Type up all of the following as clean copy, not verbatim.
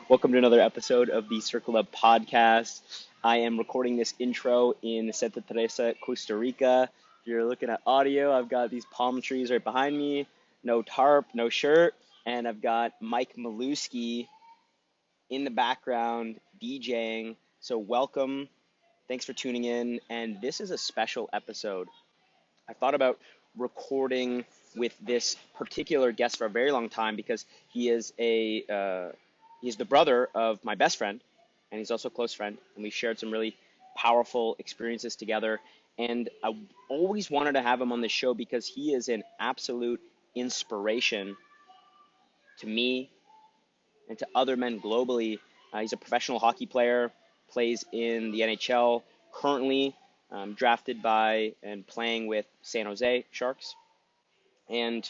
Welcome to another episode of the Circle Up podcast. I am recording this intro in Santa Teresa, Costa Rica. If you're looking at audio, I've got these palm trees right behind me, no tarp, no shirt, and I've got Mike Maluski in the background DJing. So welcome. Thanks for tuning in. And this is a special episode. I thought about recording with this particular guest for a very long time because he is he's the brother of my best friend, and he's also a close friend, and we shared some really powerful experiences together. And I always wanted to have him on the show because he is an absolute inspiration to me and to other men globally. He's a professional hockey player, plays in the NHL, currently drafted by and playing with San Jose Sharks. And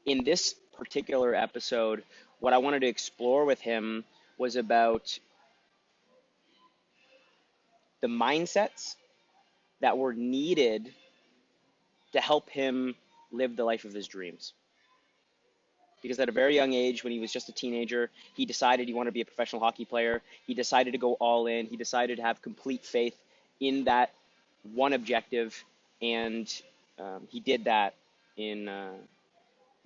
in this particular episode, what I wanted to explore with him was about the mindsets that were needed to help him live the life of his dreams. Because at a very young age, when he was just a teenager, he decided he wanted to be a professional hockey player. He decided to go all in. He decided to have complete faith in that one objective, and he did that in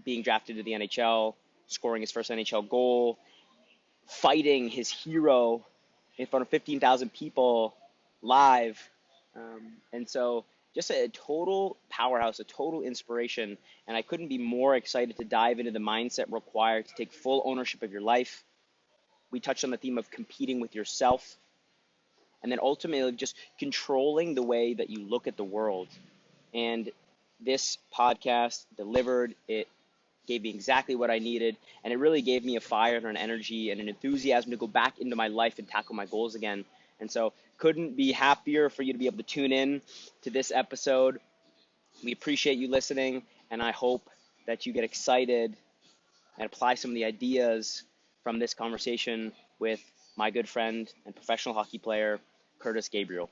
being drafted to the NHL, scoring his first NHL goal, fighting his hero in front of 15,000 people live. And so just a total powerhouse, a total inspiration. And I couldn't be more excited to dive into the mindset required to take full ownership of your life. We touched on the theme of competing with yourself, and then ultimately just controlling the way that you look at the world. And this podcast delivered. It gave me exactly what I needed, and it really gave me a fire and an energy and an enthusiasm to go back into my life and tackle my goals again. And so couldn't be happier for you to be able to tune in to this episode. We appreciate you listening, and I hope that you get excited and apply some of the ideas from this conversation with my good friend and professional hockey player, Kurtis Gabriel.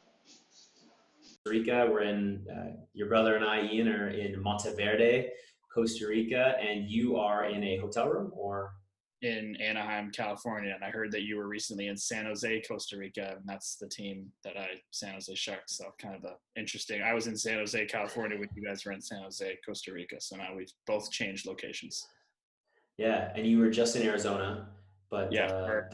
Costa Rica. We're in, your brother and I, Ian, are in Monteverde, Costa Rica, and you are in a hotel room or? In Anaheim, California, and I heard that you were recently in San Jose, Costa Rica, and that's the team that San Jose Sharks. So kind of interesting. I was in San Jose, California when you guys were in San Jose, Costa Rica. So now we've both changed locations. Yeah, and you were just in Arizona, but yeah, for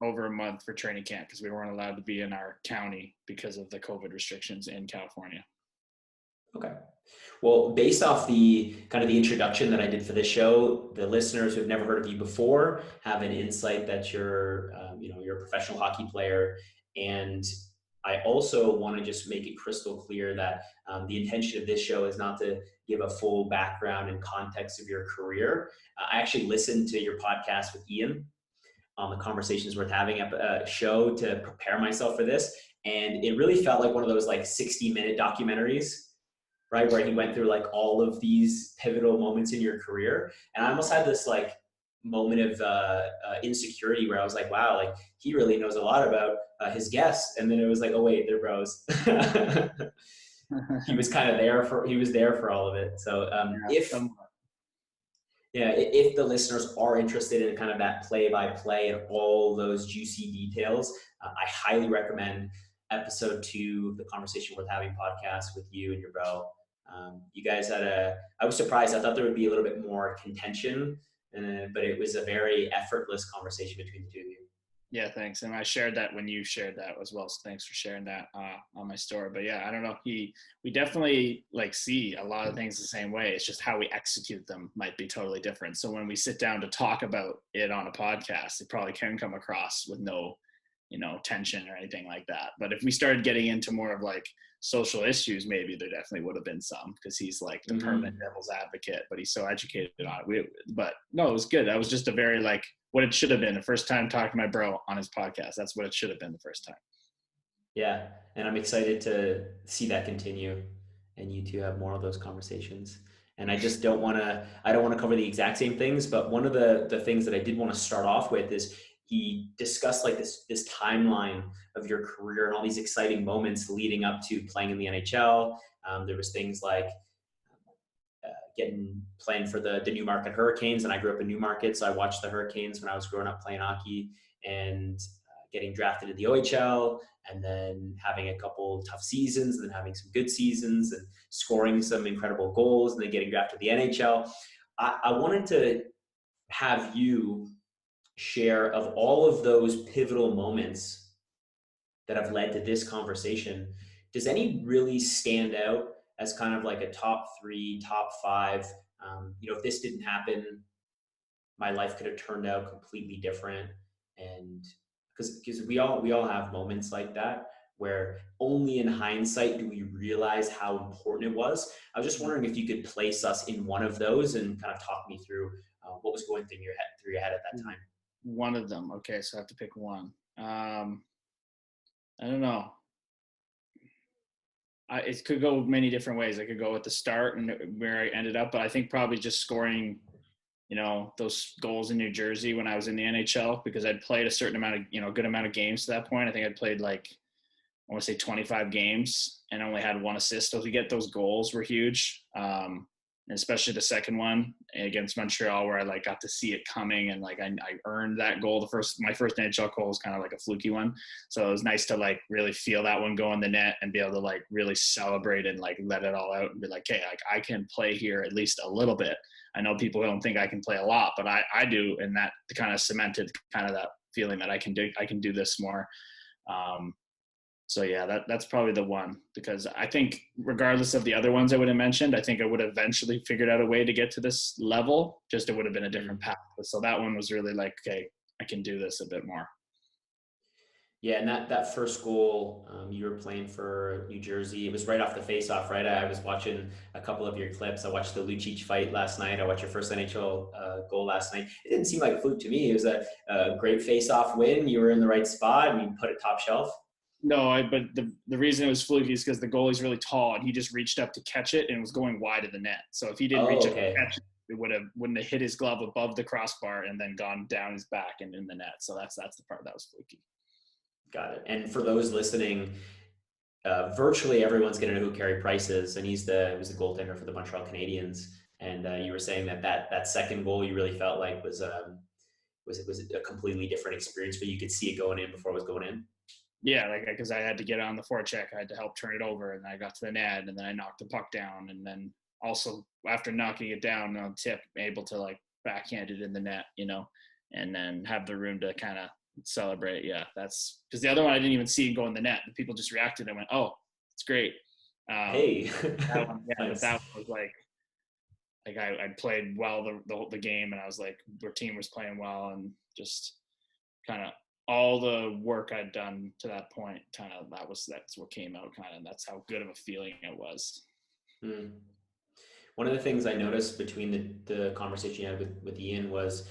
over a month for training camp because we weren't allowed to be in our county because of the COVID restrictions in California. Okay. Well, based off the kind of the introduction that I did for this show, the listeners who've never heard of you before have an insight that you're a professional hockey player. And I also want to just make it crystal clear that the intention of this show is not to give a full background and context of your career. I actually listened to your podcast with Ian on the Conversations Worth Having show to prepare myself for this. And it really felt like one of those like 60-minute documentaries, right? Where he went through like all of these pivotal moments in your career. And I almost had this like moment of insecurity where I was like, wow, like he really knows a lot about his guests. And then it was like, oh wait, they're bros. He was there for all of it. So if the listeners are interested in kind of that play-by-play and all those juicy details, I highly recommend episode 2 of the Conversation Worth Having podcast with you and your bro. You guys I was surprised. I thought there would be a little bit more contention, but it was a very effortless conversation between the two of you. Yeah, thanks. And I shared that when you shared that as well. So thanks for sharing that on my story. But yeah, I don't know. We definitely like see a lot of things the same way. It's just how we execute them might be totally different. So when we sit down to talk about it on a podcast, it probably can come across with no, tension or anything like that. But if we started getting into more of like social issues, maybe there definitely would have been some because he's like the permanent devil's advocate, but he's so educated on it. But no, it was good. That was just a very like what it should have been the first time talking to my bro on his podcast. That's what it should have been the first time. Yeah. And I'm excited to see that continue and you two have more of those conversations. And I just don't want to cover the exact same things, but one of the things that I did want to start off with is he discussed like this timeline of your career and all these exciting moments leading up to playing in the NHL. There was things like playing for the Newmarket Hurricanes, and I grew up in Newmarket, so I watched the Hurricanes when I was growing up playing hockey, and getting drafted to the OHL, and then having a couple tough seasons, and then having some good seasons, and scoring some incredible goals, and then getting drafted to the NHL. I wanted to have you share of all of those pivotal moments that have led to this conversation. Does any really stand out as kind of like a top 3, top 5? If this didn't happen, my life could have turned out completely different. And because we all have moments like that where only in hindsight do we realize how important it was. I was just wondering if you could place us in one of those and kind of talk me through what was going through your head at that time. One of them. Okay, so I have to pick one. I don't know. It could go many different ways. I could go at the start and where I ended up, but I think probably just scoring, those goals in New Jersey when I was in the NHL, because I'd played a certain amount of, good amount of games to that point. I think I'd played I want to say 25 games and only had 1 assist. So to get those goals were huge. And especially the second one against Montreal, where I got to see it coming, and I earned that goal. My first NHL goal was kind of like a fluky one, so it was nice to really feel that one go in the net and be able to really celebrate and let it all out and be hey, I can play here at least a little bit. I know people don't think I can play a lot, but I do, and that kind of cemented kind of that feeling that I can do this more. So yeah, that's probably the one, because I think regardless of the other ones I would have mentioned, I think I would have eventually figured out a way to get to this level. Just it would have been a different path. So that one was really okay, I can do this a bit more. Yeah, and that first goal, you were playing for New Jersey. It was right off the face-off, right? I was watching a couple of your clips. I watched the Lucic fight last night. I watched your first NHL goal last night. It didn't seem like a fluke to me. It was a great face-off win. You were in the right spot, and you put it top shelf. No, but the reason it was fluky is because the goalie's really tall, and he just reached up to catch it, and it was going wide of the net. So if he didn't reach up to catch it, it wouldn't have hit his glove above the crossbar and then gone down his back and in the net. So that's the part that was fluky. Got it. And for those listening, virtually everyone's going to know who Carey Price is, and he was the goaltender for the Montreal Canadiens. And you were saying that second goal you really felt like was a completely different experience, but you could see it going in before it was going in. Yeah, because I had to get on the forecheck, I had to help turn it over, and I got to the net, and then I knocked the puck down, and then also after knocking it down on tip, able to backhand it in the net, and then have the room to kind of celebrate. Yeah, that's because the other one I didn't even see it go in the net. The people just reacted and went, "Oh, it's great." Hey, that one, yeah, nice. But that one was I played well the game, and I was our team was playing well, and just kind of all the work I'd done to that point, that's what came out, and that's how good of a feeling it was. One of the things I noticed between the conversation you had with Ian was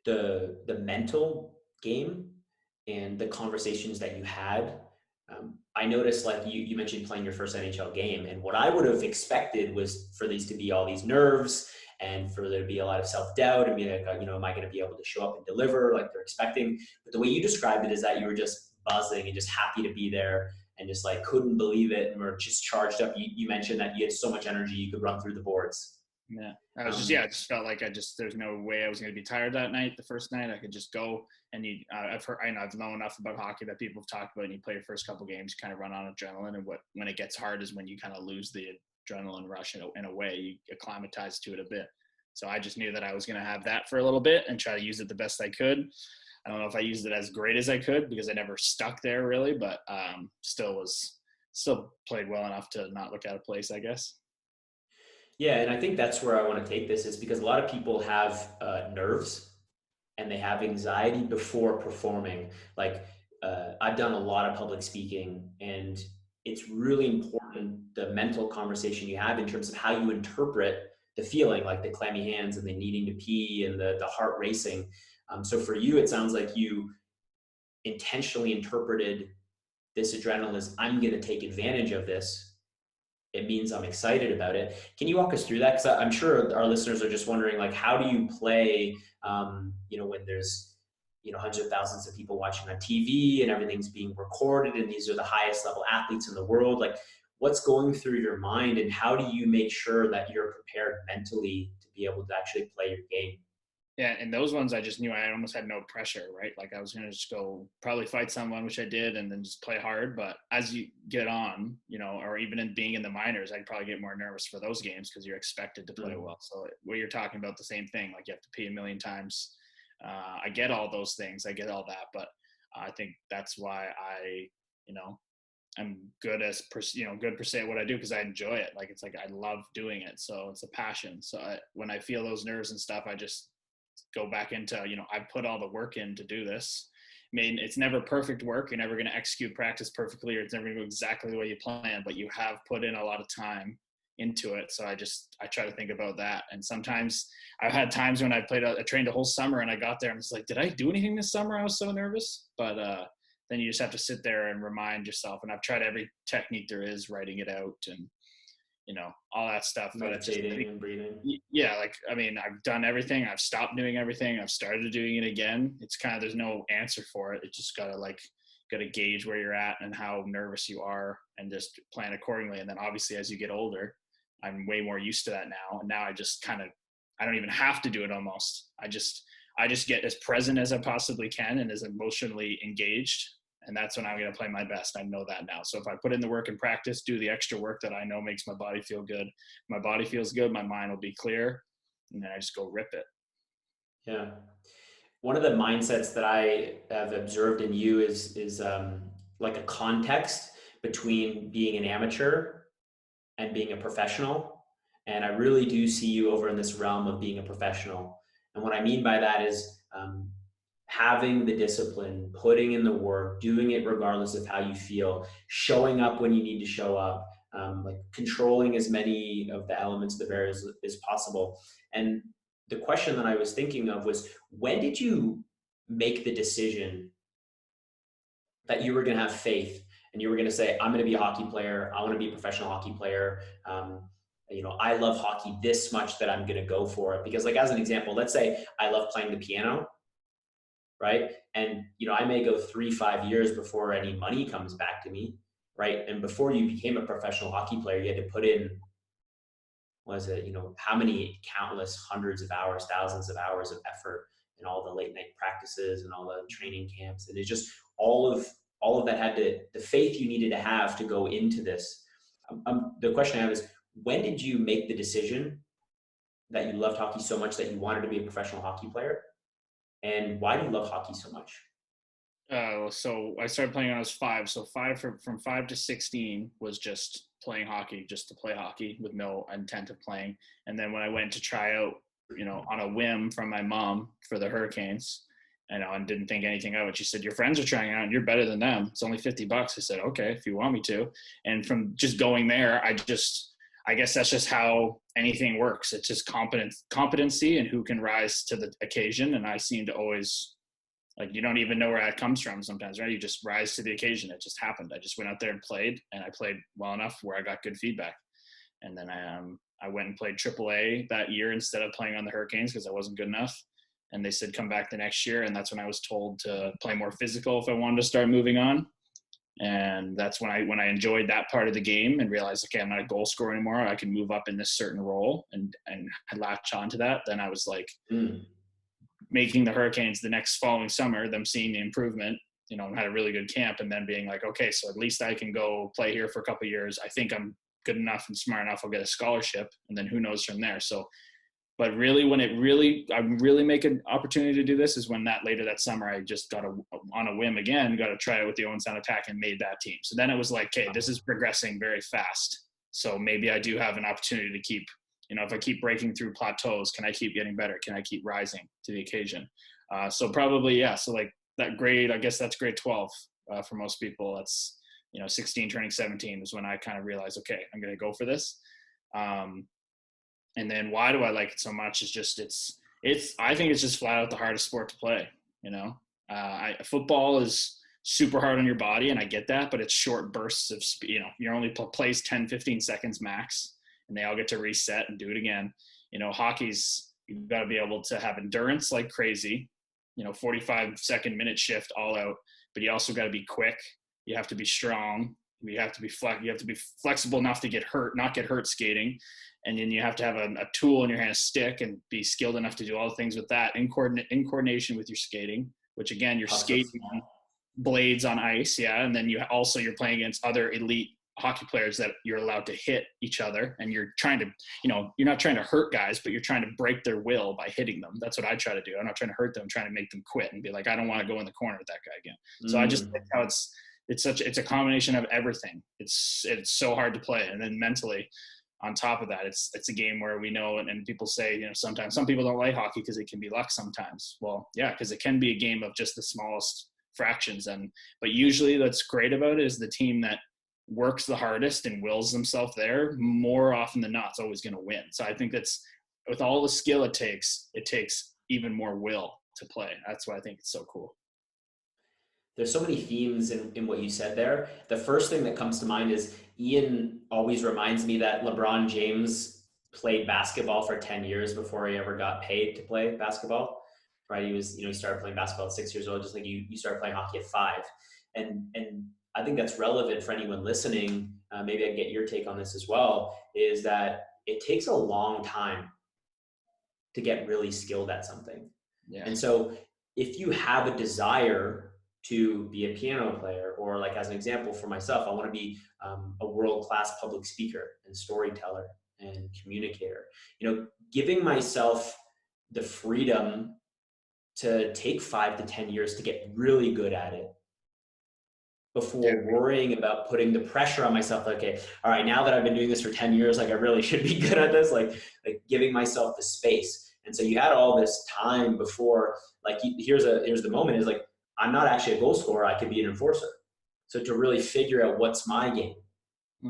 the mental game and the conversations that you had. I noticed, you mentioned playing your first NHL game, and what I would have expected was for these to be all these nerves and for there to be a lot of self-doubt and be am I going to be able to show up and deliver like they're expecting? But the way you described it is that you were just buzzing and just happy to be there and just couldn't believe it and were just charged up. You mentioned that you had so much energy you could run through the boards. Yeah, I just felt there's no way I was going to be tired that night. The first night I could just go, and I've known enough about hockey that people have talked about, and you play your first couple games, you kind of run on adrenaline, and when it gets hard is when you kind of lose the adrenaline rush in a way. You acclimatize to it a bit. So I just knew that I was going to have that for a little bit and try to use it the best I could. I don't know if I used it as great as I could because I never stuck there really, but still played well enough to not look out of place, I guess. Yeah, and I think that's where I want to take this, is because a lot of people have nerves and they have anxiety before performing. I've done a lot of public speaking, and it's really important the mental conversation you have in terms of how you interpret the feeling, like the clammy hands and the needing to pee and the heart racing. So for you, it sounds like you intentionally interpreted this adrenaline as, I'm going to take advantage of this. It means I'm excited about it. Can you walk us through that? Because I'm sure our listeners are just wondering, how do you play, when there's, hundreds of thousands of people watching on TV and everything's being recorded and these are the highest level athletes in the world. what's going through your mind, and how do you make sure that you're prepared mentally to be able to actually play your game? Yeah, and those ones I just knew I almost had no pressure, right? Like I was gonna just go probably fight someone, which I did, and then just play hard. But as you get on, or even in being in the minors, I'd probably get more nervous for those games because you're expected to play well. So what you're talking about, the same thing, like you have to pee a million times. I get all those things, I get all that, but I think that's why I'm good good per se at what I do because I enjoy it. Like it's like I love doing it, so it's a passion. So when I feel those nerves and stuff, I just go back into, I put all the work in to do this. I mean, it's never perfect work. You're never going to execute practice perfectly, or it's never going to go exactly the way you plan, but you have put in a lot of time into it. So I try to think about that. And sometimes I've had times when I trained a whole summer and I got there and it's like, did I do anything this summer? I was so nervous. But then you just have to sit there and remind yourself. And I've tried every technique there is, writing it out and all that stuff. But it's just, Meditating and breathing. yeah, like, I mean, I've done everything. I've stopped doing everything. I've started doing it again. It's kind of, there's no answer for it. It just gotta gauge where you're at and how nervous you are and just plan accordingly. And then obviously as you get older, I'm way more used to that now. And now I just I don't even have to do it almost. I just get as present as I possibly can and as emotionally engaged. And that's when I'm going to play my best. I know that now. So if I put in the work and practice, do the extra work that I know makes my body feel good, my body feels good, my mind will be clear, and then I just go rip it. Yeah. One of the mindsets that I have observed in you is like a context between being an amateur and being a professional. And I really do see you over in this realm of being a professional. And what I mean by that is having the discipline, putting in the work, doing it regardless of how you feel, showing up when you need to show up, like controlling as many of the elements of the variables as possible. And the question that I was thinking of was, when did you make the decision that you were going to have faith and you were going to say, I'm going to be a hockey player. I want to be a professional hockey player. I love hockey this much that I'm going to go for it. Because like, as an example, let's say I love playing the piano, right? And, I may go 3-5 years before any money comes back to me, right? And before you became a professional hockey player, you had to put in, how many countless hundreds of hours, thousands of hours of effort and all the late night practices and all the training camps. And it's just all of that had the faith you needed to have to go into this. The question I have is, when did you make the decision that you loved hockey so much that you wanted to be a professional hockey player? And why do you love hockey so much? So I started playing when I was 5. So from 5 to 16 was just playing hockey, just to play hockey with no intent of playing. And then when I went to try out, on a whim from my mom for the Hurricanes, and didn't think anything of it. She said, your friends are trying out and you're better than them. It's only $50. I said, okay, if you want me to. And from just going there, I guess that's just how anything works. It's just competency and who can rise to the occasion. And I seem to always, like, you don't even know where that comes from sometimes, right? You just rise to the occasion. It just happened. I just went out there and played, and I played well enough where I got good feedback. And then I went and played AAA that year instead of playing on the Hurricanes because I wasn't good enough. And they said, come back the next year. And that's when I was told to play more physical if I wanted to start moving on. And that's when I enjoyed that part of the game and realized, okay, I'm not a goal scorer anymore. I can move up in this certain role and I latched onto that. Then I was like making the Hurricanes the next following summer, them seeing the improvement, had a really good camp, and then being like, okay, so at least I can go play here for a couple of years. I think I'm good enough and smart enough. I'll get a scholarship, and then who knows from there. So, but really, when I really make an opportunity to do this is when later that summer, I just on a whim again, got to try it with the Owen Sound Attack and made that team. So then it was like, okay, this is progressing very fast. So maybe I do have an opportunity to keep, if I keep breaking through plateaus, can I keep getting better? Can I keep rising to the occasion? So probably, yeah. So like that grade, I guess that's grade 12 for most people. That's, 16 turning 17 is when I kind of realized, okay, I'm going to go for this. And then why do I like it so much? Is just, I think it's just flat out the hardest sport to play. Football is super hard on your body, and I get that, but it's short bursts of speed. You're only plays 10, 15 seconds max, and they all get to reset and do it again. Hockey's, you've got to be able to have endurance like crazy, 45-second minute shift all out, but you also got to be quick. You have to be strong. You have to be flexible enough to not get hurt skating. And then you have to have a tool in your hand, a stick, and be skilled enough to do all the things with that in coordination with your skating, which again, you're skating on blades on ice. Yeah. And then you're playing against other elite hockey players that you're allowed to hit each other. And you're trying to, you're not trying to hurt guys, but you're trying to break their will by hitting them. That's what I try to do. I'm not trying to hurt them. I'm trying to make them quit and be like, I don't want to go in the corner with that guy again. So I just think how it's a combination of everything. It's so hard to play. And then mentally on top of that, it's a game where we know, and people say, sometimes some people don't like hockey because it can be luck sometimes. Well, yeah, because it can be a game of just the smallest fractions. But usually what's great about it is the team that works the hardest and wills themselves there, more often than not, it's always going to win. So I think that's, with all the skill it takes even more will to play. That's why I think it's so cool. There's so many themes in what you said there. The first thing that comes to mind is Ian always reminds me that LeBron James played basketball for 10 years before he ever got paid to play basketball, right? He started playing basketball at 6 years old, just like you started playing hockey at 5. And I think that's relevant for anyone listening. Maybe I can get your take on this as well, is that it takes a long time to get really skilled at something. Yeah. And so if you have a desire to be a piano player, or like as an example for myself, I want to be a world-class public speaker and storyteller and communicator, giving myself the freedom to take 5 to 10 years to get really good at it before worrying about putting the pressure on myself. Like, okay, all right, now that I've been doing this for 10 years, like I really should be good at this, like giving myself the space. And so you had all this time before, like, here's the moment is like, I'm not actually a goal scorer. I could be an enforcer. So to really figure out what's my game,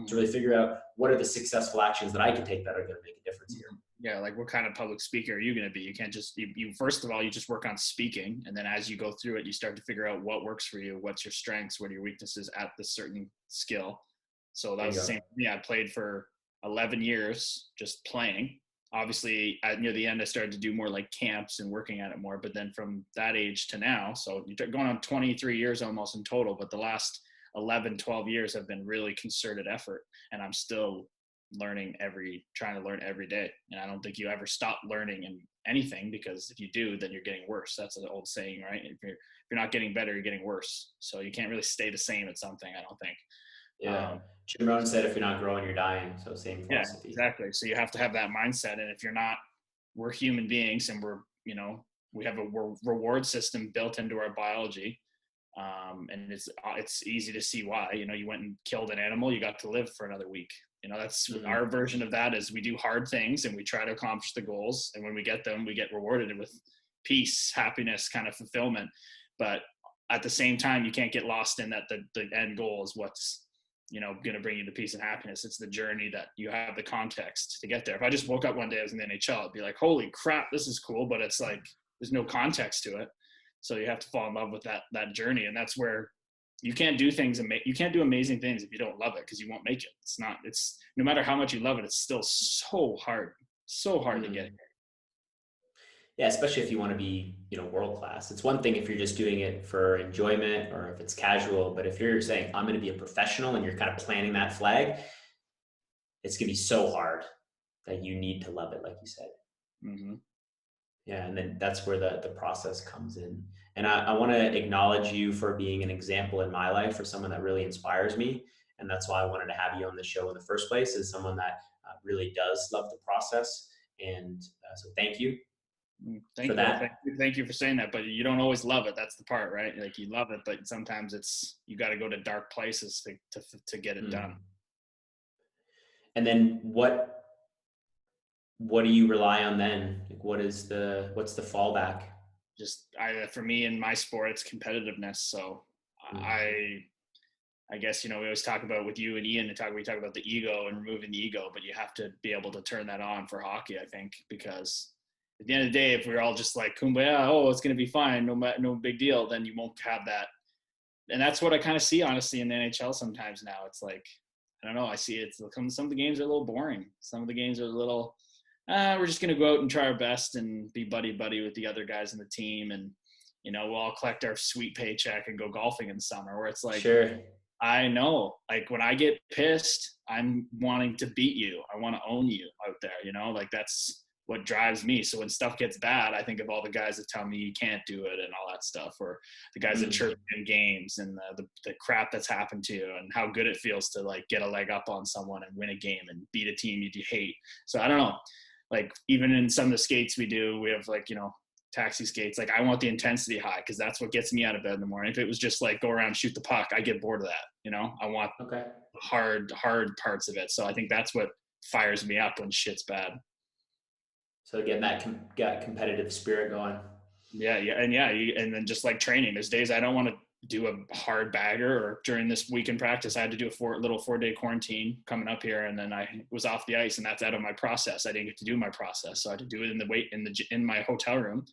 to really figure out what are the successful actions that I can take that are going to make a difference here. Yeah, like what kind of public speaker are you going to be? You can't just, you first of all, you just work on speaking. And then as you go through it, you start to figure out what works for you, what's your strengths, what are your weaknesses at this certain skill. So that was the same for me. I played for 11 years just playing. Obviously, near the end, I started to do more like camps and working at it more. But then from that age to now, so you're going on 23 years almost in total, but the last 11, 12 years have been really concerted effort. And I'm still trying to learn every day. And I don't think you ever stop learning in anything, because if you do, then you're getting worse. That's an old saying, right? If you're not getting better, you're getting worse. So you can't really stay the same at something, I don't think. Yeah. Jim Rohn said, if you're not growing, you're dying. So same philosophy. Yeah, exactly. So you have to have that mindset. And if you're not, we're human beings, and we have a reward system built into our biology. And it's easy to see why. You went and killed an animal, you got to live for another week. That's our version of that, is we do hard things and we try to accomplish the goals. And when we get them, we get rewarded with peace, happiness, kind of fulfillment. But at the same time, you can't get lost in that the end goal is what's, going to bring you the peace and happiness. It's the journey that you have the context to get there. If I just woke up one day, I was in the NHL, I'd be like, holy crap, this is cool. But it's like, there's no context to it. So you have to fall in love with that journey. And that's where you can't do you can't do amazing things if you don't love it, because you won't make it. It's no matter how much you love it, it's still so hard to get here. Yeah, especially if you want to be, world class. It's one thing if you're just doing it for enjoyment or if it's casual, but if you're saying I'm going to be a professional and you're kind of planting that flag, it's going to be so hard that you need to love it, like you said. Mm-hmm. Yeah, and then that's where the process comes in. And I want to acknowledge you for being an example in my life, for someone that really inspires me. And that's why I wanted to have you on the show in the first place, is someone that really does love the process. And so thank you. Thank you for saying that, but you don't always love it. That's the part, right? Like, you love it, but sometimes you got to go to dark places to get it done. And then what do you rely on then? Like, what's the fallback? Just for me in my sport, it's competitiveness. So I guess, we always talk about, with you and Ian, we talk about the ego and removing the ego, but you have to be able to turn that on for hockey, I think, because at the end of the day, if we're all just like kumbaya, oh, it's going to be fine, no big deal, then you won't have that. And that's what I kind of see, honestly, in the NHL sometimes now. It's like, I don't know, I see some of the games are a little boring. Some of the games are a little, we're just going to go out and try our best and be buddy with the other guys in the team. And, we'll all collect our sweet paycheck and go golfing in the summer, where it's like, sure, I know, like when I get pissed, I'm wanting to beat you. I want to own you out there, you know, like that's what drives me. So when stuff gets bad, I think of all the guys that tell me you can't do it and all that stuff, or the guys that chirp in games and the crap that's happened to you and how good it feels to like get a leg up on someone and win a game and beat a team you hate. So I don't know, like even in some of the skates we do, we have like, you know, taxi skates. Like I want the intensity high because that's what gets me out of bed in the morning. If it was just like go around, shoot the puck, I get bored of that. You know, I want hard parts of it. So I think that's what fires me up when shit's bad. So getting that competitive spirit going. Yeah. And then just like training, there's days I don't want to do a hard bagger, or during this weekend practice, I had to do a little 4-day quarantine coming up here. And then I was off the ice and that's out of my process. I didn't get to do my process. So I had to do it in my hotel room.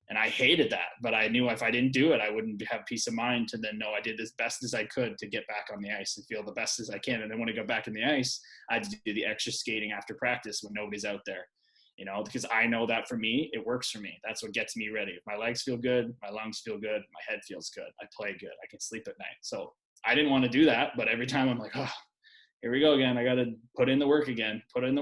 And I hated that, but I knew if I didn't do it, I wouldn't have peace of mind to then know I did as best as I could to get back on the ice and feel the best as I can. And then when I got back in the ice, I had to do the extra skating after practice when nobody's out there, you know, because I know that for me, it works for me. That's what gets me ready. If my legs feel good, my lungs feel good, my head feels good, I play good, I can sleep at night. So I didn't want to do that, but every time I'm like, oh, here we go again. I got to put in the work again. And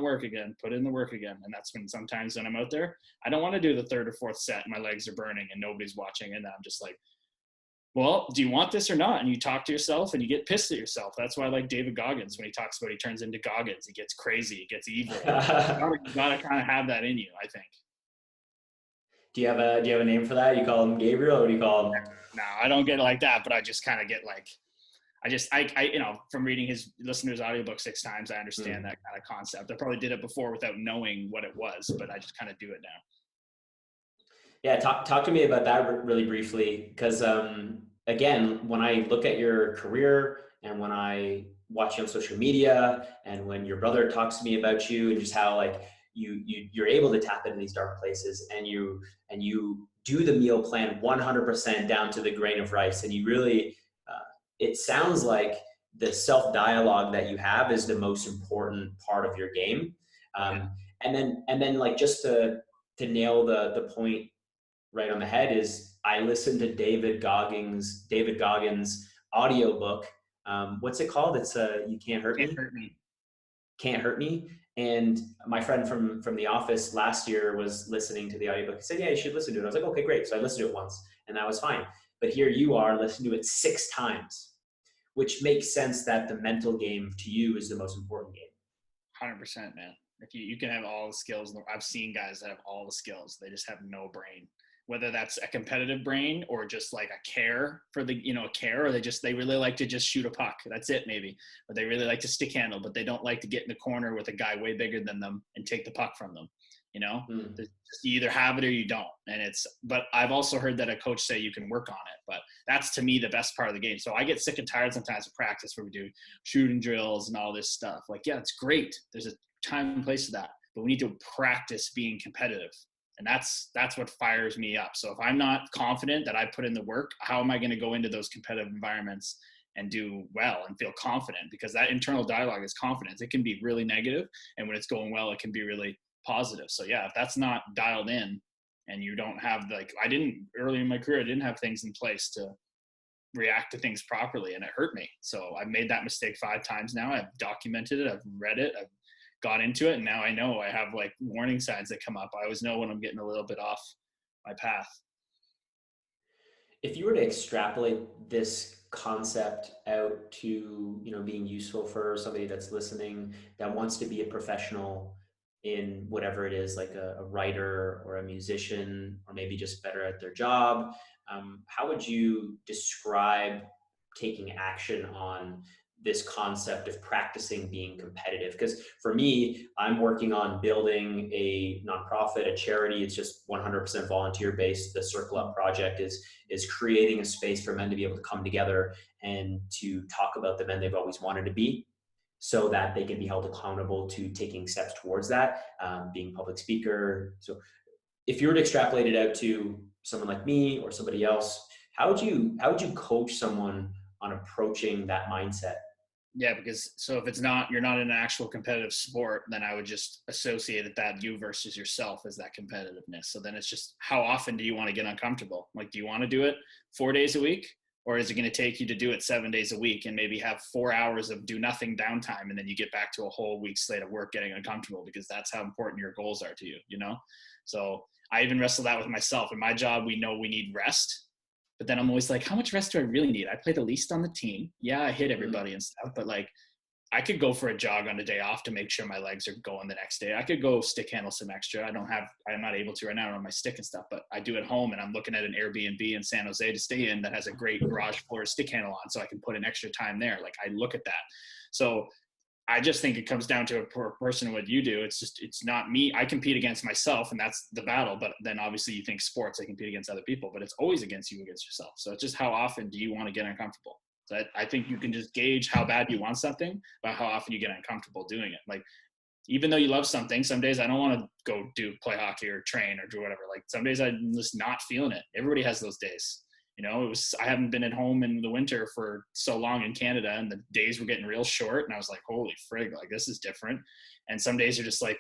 that's when sometimes when I'm out there, I don't want to do the third or fourth set. My legs are burning and nobody's watching. And I'm just like, well, do you want this or not? And you talk to yourself and you get pissed at yourself. That's why I like David Goggins when he talks about he turns into Goggins. He gets crazy. He gets evil. You gotta kind of have that in you, I think. Do you have a name for that? You call him Gabriel, or what do you call him? No, I don't get it like that, but I just kind of get like, I you know, from listening to his audiobook 6 times, I understand that kind of concept. I probably did it before without knowing what it was, but I just kind of do it now. Yeah, talk to me about that really briefly, because again, when I look at your career and when I watch you on social media and when your brother talks to me about you and just how like you're able to tap into these dark places and you do the meal plan 100% down to the grain of rice, and you really it sounds like the self-dialogue that you have is the most important part of your game. And then like just to nail the point right on the head is I listened to David Goggins audiobook. What's it called? It's You Can't Hurt Me. Can't Hurt Me. And my friend from the office last year was listening to the audiobook. He said, yeah, you should listen to it. I was like, okay, great. So I listened to it once and that was fine. But here you are listening to it 6 times, which makes sense that the mental game to you is the most important game. 100%, man. If you can have all the skills, I've seen guys that have all the skills, they just have no brain. Whether that's a competitive brain or just like a care for the, you know, a care, or they really like to just shoot a puck. That's it, maybe. Or they really like to stick handle, but they don't like to get in the corner with a guy way bigger than them and take the puck from them. You know, you either have it or you don't. But I've also heard that a coach say you can work on it, but that's to me the best part of the game. So I get sick and tired sometimes of practice where we do shooting drills and all this stuff. Like, yeah, it's great. There's a time and place for that, but we need to practice being competitive. And that's what fires me up. So if I'm not confident that I put in the work, how am I going to go into those competitive environments and do well and feel confident? Because that internal dialogue is confidence. It can be really negative, and when it's going well, it can be really positive. So yeah, if that's not dialed in and you don't have early in my career, I didn't have things in place to react to things properly, and it hurt me. So I've made that mistake 5 times now. I've documented it. I've read it. I've got into it, and now I know I have like warning signs that come up. I always know when I'm getting a little bit off my path. If you were to extrapolate this concept out to, you know, being useful for somebody that's listening that wants to be a professional in whatever it is, like a writer or a musician, or maybe just better at their job, how would you describe taking action on this concept of practicing being competitive? Because for me, I'm working on building a nonprofit, a charity. It's just 100% volunteer based. The Circle Up project is creating a space for men to be able to come together and to talk about the men they've always wanted to be, so that they can be held accountable to taking steps towards that, being a public speaker. So if you were to extrapolate it out to someone like me or somebody else, how would you coach someone on approaching that mindset? Yeah, because so if you're not in an actual competitive sport, then I would just associate that you versus yourself as that competitiveness. So then it's just, how often do you want to get uncomfortable? Like, do you want to do it 4 days a week? Or is it going to take you to do it 7 days a week and maybe have 4 hours of do nothing downtime, and then you get back to a whole week slate of work getting uncomfortable because that's how important your goals are to you, you know? So I even wrestle that with myself. In my job, we know we need rest, but then I'm always like, how much rest do I really need? I play the least on the team. Yeah, I hit everybody and stuff, but like, I could go for a jog on a day off to make sure my legs are going the next day. I could go stick handle some extra. I'm not able to right now on my stick and stuff, but I do at home, and I'm looking at an Airbnb in San Jose to stay in that has a great garage floor stick handle on, so I can put an extra time there. Like, I look at that. So I just think it comes down to a person, what you do. It's not me. I compete against myself, and that's the battle. But then obviously you think sports, I compete against other people, but it's always against yourself. So it's just how often do you want to get uncomfortable? So I think you can just gauge how bad you want something by how often you get uncomfortable doing it. Like, even though you love something, some days I don't want to go play hockey or train or do whatever. Like, some days I'm just not feeling it. Everybody has those days. You know, I haven't been at home in the winter for so long in Canada, and the days were getting real short, and I was like, holy frig, like, this is different. And some days are just like,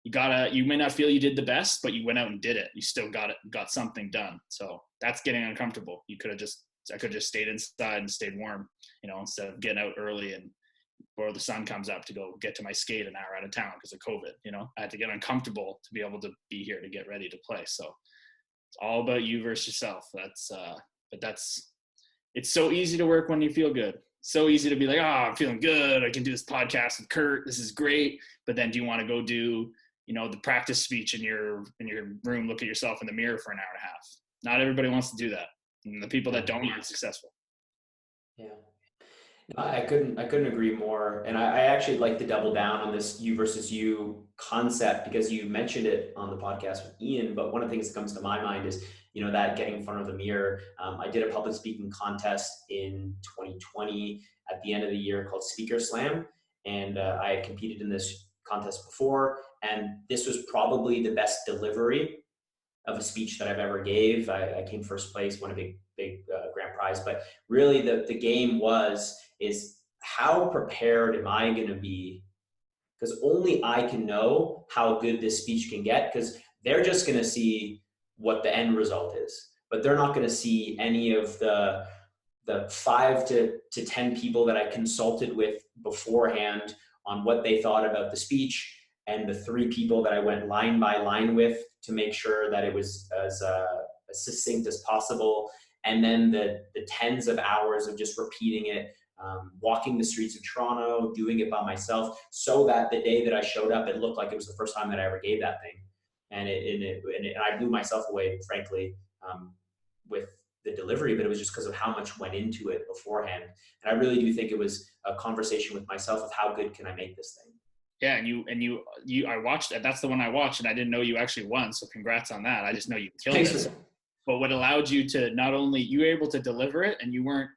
you may not feel you did the best, but you went out and did it. You still got something done. So that's getting uncomfortable. I could have just stayed inside and stayed warm, you know, instead of getting out early and before the sun comes up to go get to my skate an hour out of town because of COVID. You know, I had to get uncomfortable to be able to be here to get ready to play. So it's all about you versus yourself. It's so easy to work when you feel good. So easy to be like, oh, I'm feeling good. I can do this podcast with Kurt. This is great. But then do you want to go do, you know, the practice speech in your room, look at yourself in the mirror for an hour and a half? Not everybody wants to do that. And the people that don't aren't successful. Yeah. I couldn't agree more. And I actually like to double down on this you versus you concept, because you mentioned it on the podcast with Ian. But one of the things that comes to my mind is, you know, that getting in front of the mirror. I did a public speaking contest in 2020 at the end of the year called Speaker Slam. And I had competed in this contest before. And this was probably the best delivery of a speech that I've ever gave. I came first place, won a big grand prize. But really the game is how prepared am I going to be? Because only I can know how good this speech can get, because they're just going to see what the end result is, but they're not going to see any of the 5 to 10 people that I consulted with beforehand on what they thought about the speech, and the 3 people that I went line by line with to make sure that it was as succinct as possible. And then the tens of hours of just repeating it, walking the streets of Toronto, doing it by myself, so that the day that I showed up, it looked like it was the first time that I ever gave that thing. And I blew myself away, frankly, with the delivery, but it was just because of how much went into it beforehand. And I really do think it was a conversation with myself of how good can I make this thing. Yeah, and you I watched it. That's the one I watched, and I didn't know you actually won. So congrats on that. I just know you killed it. But what allowed you to not only you were able to deliver it, and you weren't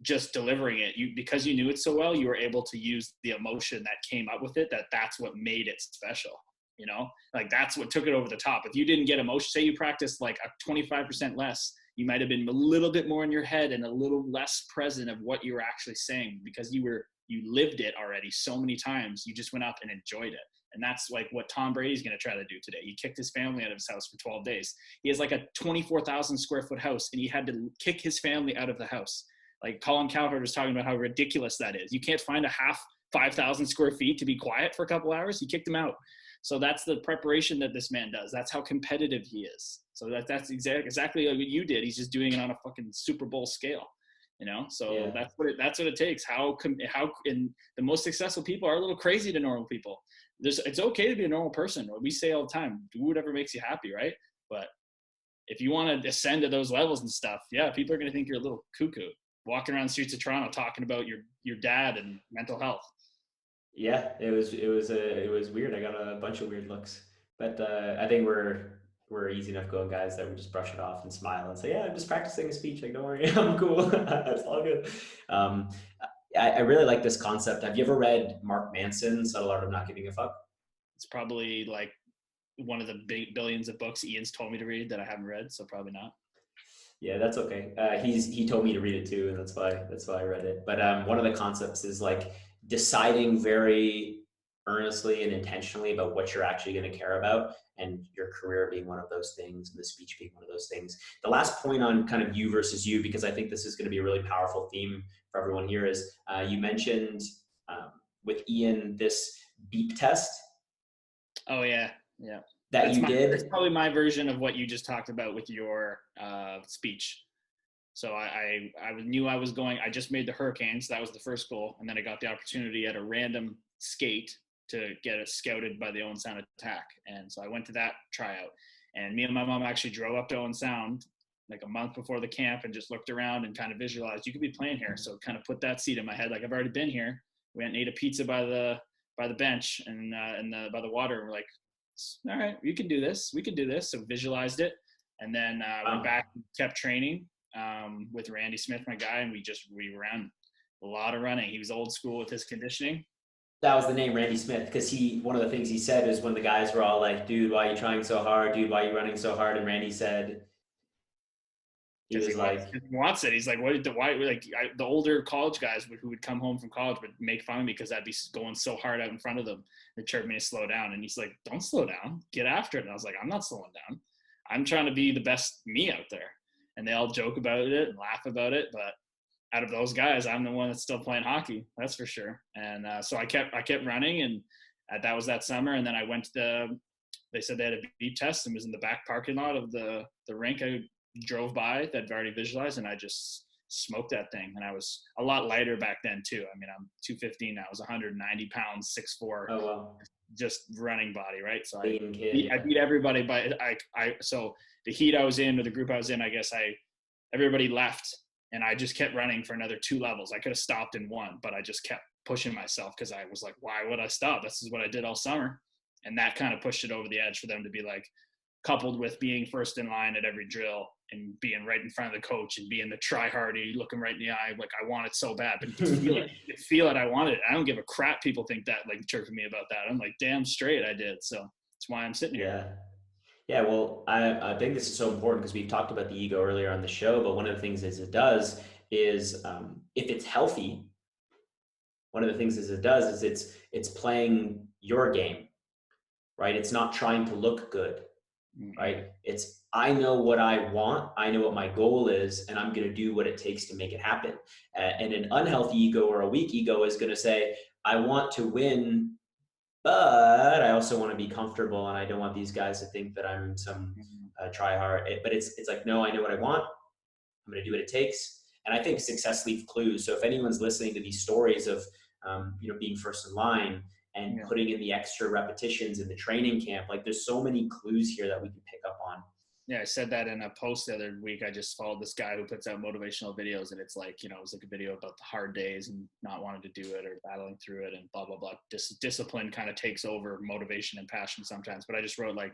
just delivering it, because you knew it so well, you were able to use the emotion that came up with it. That's what made it special. You know, like, that's what took it over the top. If you didn't get emotion, say you practiced like a 25% less, you might have been a little bit more in your head and a little less present of what you were actually saying, because you lived it already so many times. You just went up and enjoyed it. And that's like what Tom Brady's going to try to do today. He kicked his family out of his house for 12 days. He has like a 24,000 square foot house, and he had to kick his family out of the house. Like, Colin Cowherd was talking about how ridiculous that is. You can't find a half 5,000 square feet to be quiet for a couple hours. He kicked him out. So that's the preparation that this man does. That's how competitive he is. So that's exactly like what you did. He's just doing it on a fucking Super Bowl scale, you know? So yeah. That's what it takes. And the most successful people are a little crazy to normal people. It's okay to be a normal person. We say all the time, do whatever makes you happy, right? But if you want to ascend to those levels and stuff, yeah, people are going to think you're a little cuckoo walking around the streets of Toronto talking about your dad and mental health. Yeah, it was weird. I got a bunch of weird looks, but I think we're easy enough going guys that we just brush it off and smile and say, yeah, I'm just practicing a speech. Like, don't worry, I'm cool. It's all good. I really like this concept. Have you ever read Mark Manson's Subtle Art of Not Giving a Fuck? It's probably like one of the big billions of books Ian's told me to read that I haven't read, so probably not. Yeah, that's okay. He told me to read it too, and that's why I read it. But one of the concepts is like deciding very earnestly and intentionally about what you're actually going to care about, and your career being one of those things, and the speech being one of those things. The last point on kind of you versus you, because I think this is going to be a really powerful theme for everyone here, is you mentioned with Ian this beep test. Oh yeah, yeah. That That's you That's did. probably my version of what you just talked about with your speech. So I knew I was going. I just made the Hurricanes. That was the first goal, and then I got the opportunity at a random skate to get it scouted by the Owen Sound Attack, and so I went to that tryout. And me and my mom actually drove up to Owen Sound like a month before the camp and just looked around and kind of visualized you could be playing here. So kind of put that seed in my head, like I've already been here. We went and ate a pizza by the bench and by the water. And we're like, all right, we can do this. We can do this. So visualized it, and then went back and kept training with Randy Smith, my guy, and we ran a lot of running. He was old school with his conditioning. That was the name, Randy Smith, because one of the things he said is when the guys were all like, dude, why are you trying so hard? Dude, why are you running so hard? And Randy said, he was like, he wants it. He's like, the older college guys who would come home from college would make fun of me because I'd be going so hard out in front of them. They chirped me to slow down. And he's like, don't slow down, get after it. And I was like, I'm not slowing down. I'm trying to be the best me out there. And they all joke about it and laugh about it. But out of those guys, I'm the one that's still playing hockey. That's for sure. And so I kept running, and that was that summer. And then I went to they said they had a beep test and was in the back parking lot of the rink. I drove by that I'd already visualized, and I just smoked that thing. And I was a lot lighter back then too. I mean, I'm 215 now. I was 190 pounds, 6'4", oh, well. just running body, right? So I beat everybody by so the heat I was in, or the group I was in, I guess everybody left, and I just kept running for another 2 levels. I could have stopped in one, but I just kept pushing myself because I was like, why would I stop? This is what I did all summer. And that kind of pushed it over the edge for them to be like, coupled with being first in line at every drill and being right in front of the coach and being the try-hardy, looking right in the eye, like I want it so bad, but you could feel it. You could feel it. I wanted it. I don't give a crap. People think that, like, chirping me about that. I'm like, damn straight I did. So that's why I'm sitting here. Yeah. Well, I think this is so important because we've talked about the ego earlier on the show, but one of the things it does is if it's healthy, it's playing your game, right? It's not trying to look good. Right? It's, I know what I want, I know what my goal is, and I'm going to do what it takes to make it happen. And an unhealthy ego or a weak ego is going to say, I want to win, but I also want to be comfortable, and I don't want these guys to think that I'm some try hard. But it's like, no, I know what I want. I'm going to do what it takes. And I think success leaves clues. So if anyone's listening to these stories of, being first in line, and putting in the extra repetitions in the training camp, like there's so many clues here that we can pick up on. Yeah, I said that in a post the other week. I just followed this guy who puts out motivational videos, and it's like, it was like a video about the hard days and not wanting to do it or battling through it and blah, blah, blah. Discipline kind of takes over motivation and passion sometimes. But I just wrote like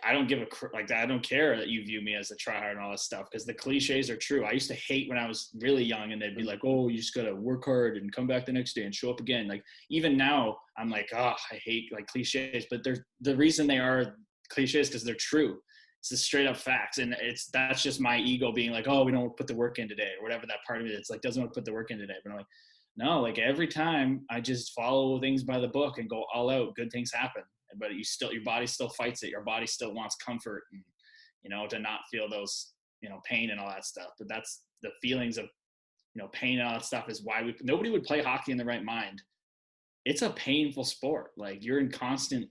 I don't I don't care that you view me as a tryhard and all this stuff, because the cliches are true. I used to hate when I was really young, and they'd be like, oh, you just got to work hard and come back the next day and show up again. Like, even now I'm like, oh, I hate like cliches, but the reason they are cliches because they're true. It's the straight up facts. And that's just my ego being like, oh, we don't put the work in today, or whatever that part of it is. Like, doesn't want to put the work in today. But I'm like, no, like every time I just follow things by the book and go all out, good things happen. But your body still fights it. Your body still wants comfort and, to not feel those, pain and all that stuff. But that's the feelings of, pain and all that stuff is why nobody would play hockey in the right mind. It's a painful sport. Like, you're in constant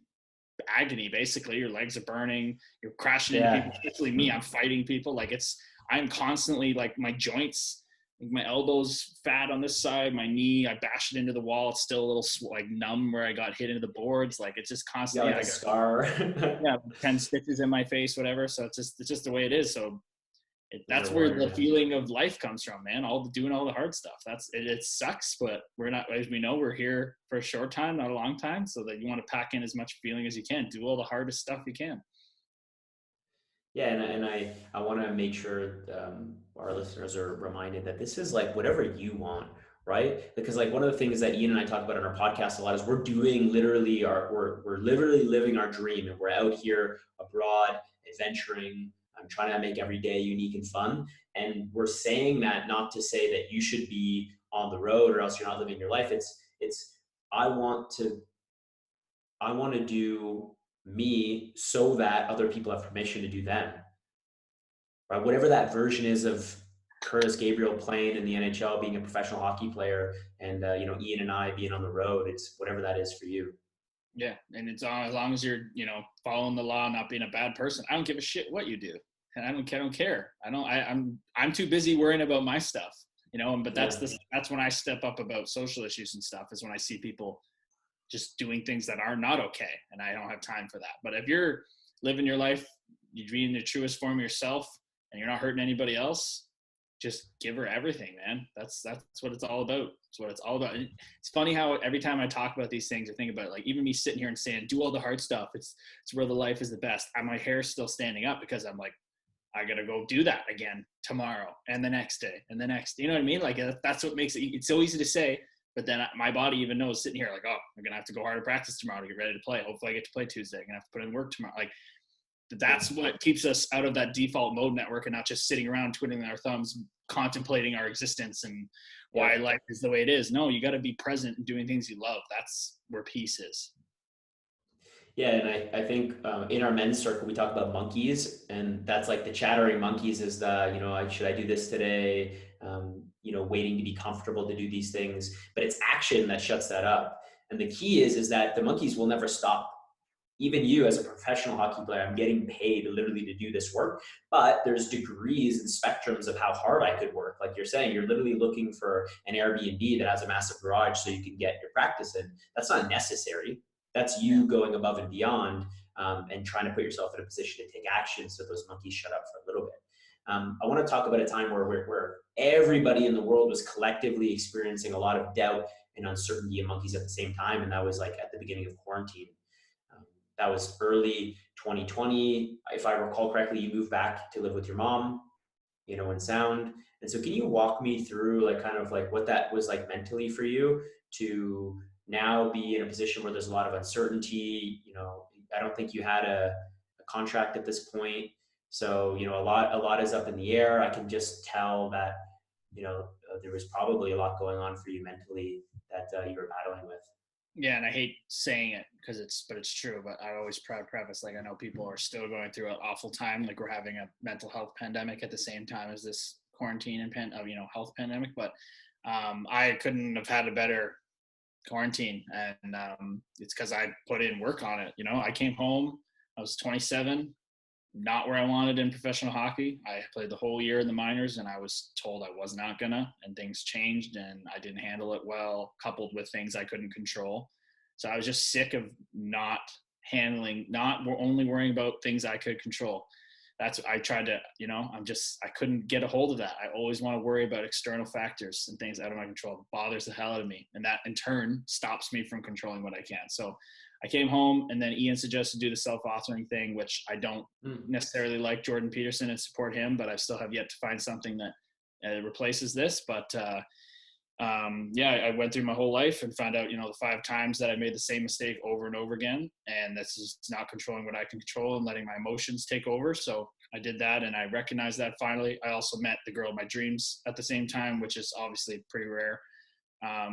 agony. Basically, your legs are burning. You're crashing into people, especially me. I'm fighting people. Like, I'm constantly like, my joints, like my elbow's fat on this side, my knee, I bashed it into the wall. It's still a little like numb where I got hit into the boards. Like, it's just constantly like a scar. 10 stitches in my face, whatever. So it's just the way it is. So that's where the feeling of life comes from, man. Doing all the hard stuff. It sucks, but we're not, as we know, we're here for a short time, not a long time. So that you want to pack in as much feeling as you can, do all the hardest stuff you can. Yeah, and I want to make sure our listeners are reminded that this is like whatever you want, right? Because like one of the things that Ian and I talk about on our podcast a lot is we're literally living our dream, and we're out here abroad adventuring. I'm trying to make every day unique and fun, and we're saying that not to say that you should be on the road or else you're not living your life. It's I want to I want to do me so that other people have permission to do them, right? Whatever that version is of Kurtis Gabriel playing in the NHL, being a professional hockey player, and Ian and I being on the road. It's whatever that is for you. Yeah, and it's as long as you're, following the law, not being a bad person. I don't give a shit what you do, and I don't care. I'm too busy worrying about my stuff, But Yeah. that's when I step up about social issues and stuff. Is when I see people just doing things that are not okay, and I don't have time for that. But if you're living your life, you're being the truest form of yourself, and you're not hurting anybody else, just give her everything, man. That's what it's all about. It's what it's all about. And it's funny how every time I talk about these things, I think about it, like even me sitting here and saying, do all the hard stuff. It's where the life is the best. And my hair's still standing up because I'm like, I got to go do that again tomorrow and the next day and the next, you know what I mean? Like that's what makes it's so easy to say, but then my body even knows sitting here like, oh, I'm going to have to go harder practice tomorrow to get ready to play. Hopefully I get to play Tuesday. I'm going to have to put in work tomorrow. Like that's what keeps us out of that default mode network and not just sitting around twiddling our thumbs, contemplating our existence and why life is the way it is. No, you got to be present and doing things you love. That's where peace is. Yeah, and I think in our men's circle we talk about monkeys, and that's like the chattering monkeys is the should I do this today? Waiting to be comfortable to do these things, but it's action that shuts that up. And the key is that the monkeys will never stop. Even you as a professional hockey player, I'm getting paid literally to do this work, but there's degrees and spectrums of how hard I could work. Like you're saying, you're literally looking for an Airbnb that has a massive garage so you can get your practice in. That's not necessary. That's you going above and beyond and trying to put yourself in a position to take action so those monkeys shut up for a little bit. I want to talk about a time where everybody in the world was collectively experiencing a lot of doubt and uncertainty and monkeys at the same time, and that was like at the beginning of quarantine. That was early 2020. If I recall correctly, you moved back to live with your mom, in sound. And so can you walk me through like kind of like what that was like mentally for you to now be in a position where there's a lot of uncertainty? I don't think you had a contract at this point. So, a lot is up in the air. I can just tell that, there was probably a lot going on for you mentally that you were battling with. Yeah, and I hate saying it but it's true. But I always preface, like, I know people are still going through an awful time. Like we're having a mental health pandemic at the same time as this quarantine and health pandemic. But I couldn't have had a better quarantine, and it's because I put in work on it. I came home. I was 27. Not where I wanted in professional hockey. I played the whole year in the minors and I was told I was not gonna, and things changed and I didn't handle it well, coupled with things I couldn't control. So I was just sick of not only worrying about things I could control. I tried to, I couldn't get a hold of that. I always want to worry about external factors and things out of my control. It bothers the hell out of me. And that in turn stops me from controlling what I can. So I came home and then Ian suggested do the self-authoring thing, which I don't necessarily like Jordan Peterson and support him, but I still have yet to find something that replaces this. But I went through my whole life and found out, the 5 times that I made the same mistake over and over again. And this is not controlling what I can control and letting my emotions take over. So I did that and I recognized that finally. I also met the girl of my dreams at the same time, which is obviously pretty rare.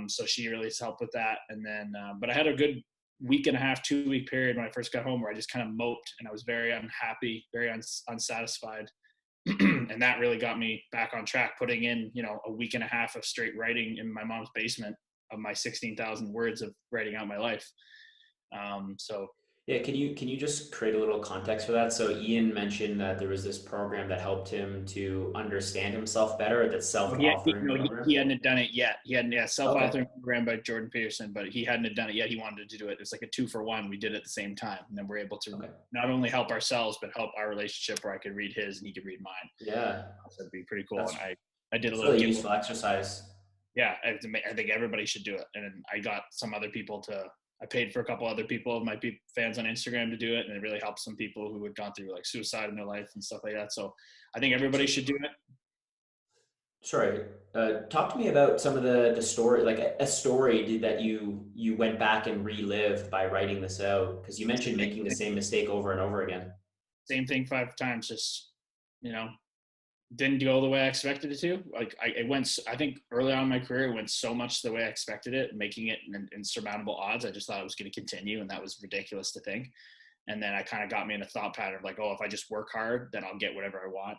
So she really helped with that. And then, but I had a good week and a half, 2-week period when I first got home where I just kind of moped and I was very unhappy, very unsatisfied. And that really got me back on track, putting in, a week and a half of straight writing in my mom's basement of my 16,000 words of writing out my life. Yeah, can you just create a little context for that? So Ian mentioned that there was this program that helped him to understand himself better, that self-authoring program. He hadn't done it yet. He hadn't, self-authoring program by Jordan Peterson, but he hadn't done it yet. He wanted to do it. It's like a 2-for-1. We did it at the same time, and then we're able to not only help ourselves but help our relationship, where I could read his and he could read mine. Yeah, so it'd be pretty cool. And I did a little really useful exercise. Yeah, I think everybody should do it. And I got some other people I paid for a couple other people, my fans on Instagram, to do it. And it really helped some people who had gone through like suicide in their life and stuff like that. So I think everybody should do it. Sorry. Talk to me about some of the story, like a story that you went back and relived by writing this out. Cause you mentioned making the same mistake over and over again. Same thing 5 times, just, didn't go the way I expected it to. Like I think early on in my career, it went so much the way I expected it, making it in insurmountable odds. I just thought it was going to continue, and that was ridiculous to think. And then I kind of got me in a thought pattern of like, oh, if I just work hard, then I'll get whatever I want.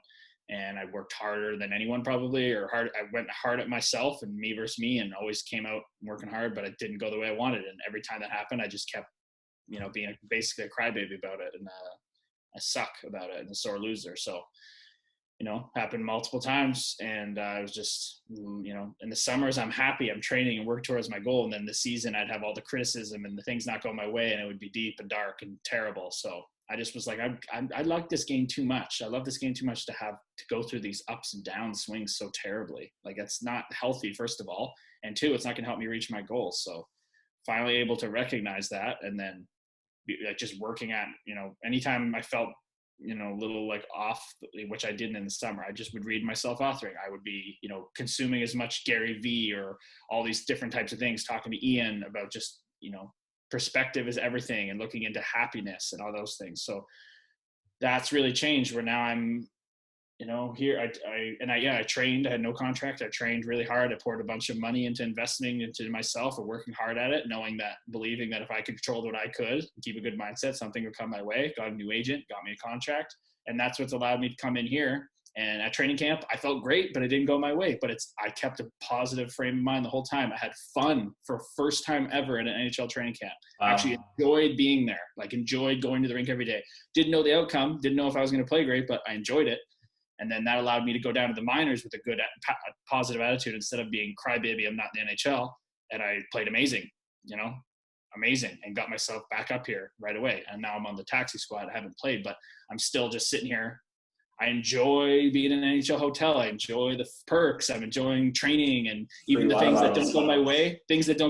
And I worked harder than anyone probably, or hard. I went hard at myself and me versus me, and always came out working hard, but it didn't go the way I wanted. And every time that happened, I just kept, being basically a crybaby about it, and I suck about it and a sore loser. So, happened multiple times. And I was just, in the summers, I'm happy, I'm training and work towards my goal. And then the season, I'd have all the criticism and the things not go my way, and it would be deep and dark and terrible. So I just was like, I like this game too much. I love this game too much to have to go through these ups and down swings so terribly. Like, it's not healthy, first of all. And two, it's not going to help me reach my goals. So finally able to recognize that, and then just working at, anytime I felt, a little like off, which I didn't in the summer, I just would read myself authoring. I would be, consuming as much Gary V or all these different types of things, talking to Ian about just, perspective is everything, and looking into happiness and all those things. So that's really changed, where now I'm, here I trained. I had no contract. I trained really hard. I poured a bunch of money into investing into myself and working hard at it, believing that if I controlled what I could, keep a good mindset, something would come my way. Got a new agent, got me a contract. And that's what's allowed me to come in here. And at training camp, I felt great, but it didn't go my way. But I kept a positive frame of mind the whole time. I had fun for first time ever in an NHL training camp. Wow. Actually enjoyed being there, enjoyed going to the rink every day. Didn't know the outcome, didn't know if I was going to play great, but I enjoyed it. And then that allowed me to go down to the minors with a good, positive attitude instead of being crybaby, I'm not in the NHL. And I played amazing, and got myself back up here right away. And now I'm on the taxi squad. I haven't played, but I'm still just sitting here. I enjoy being in an NHL hotel. I enjoy the perks. I'm enjoying training, and even the things that don't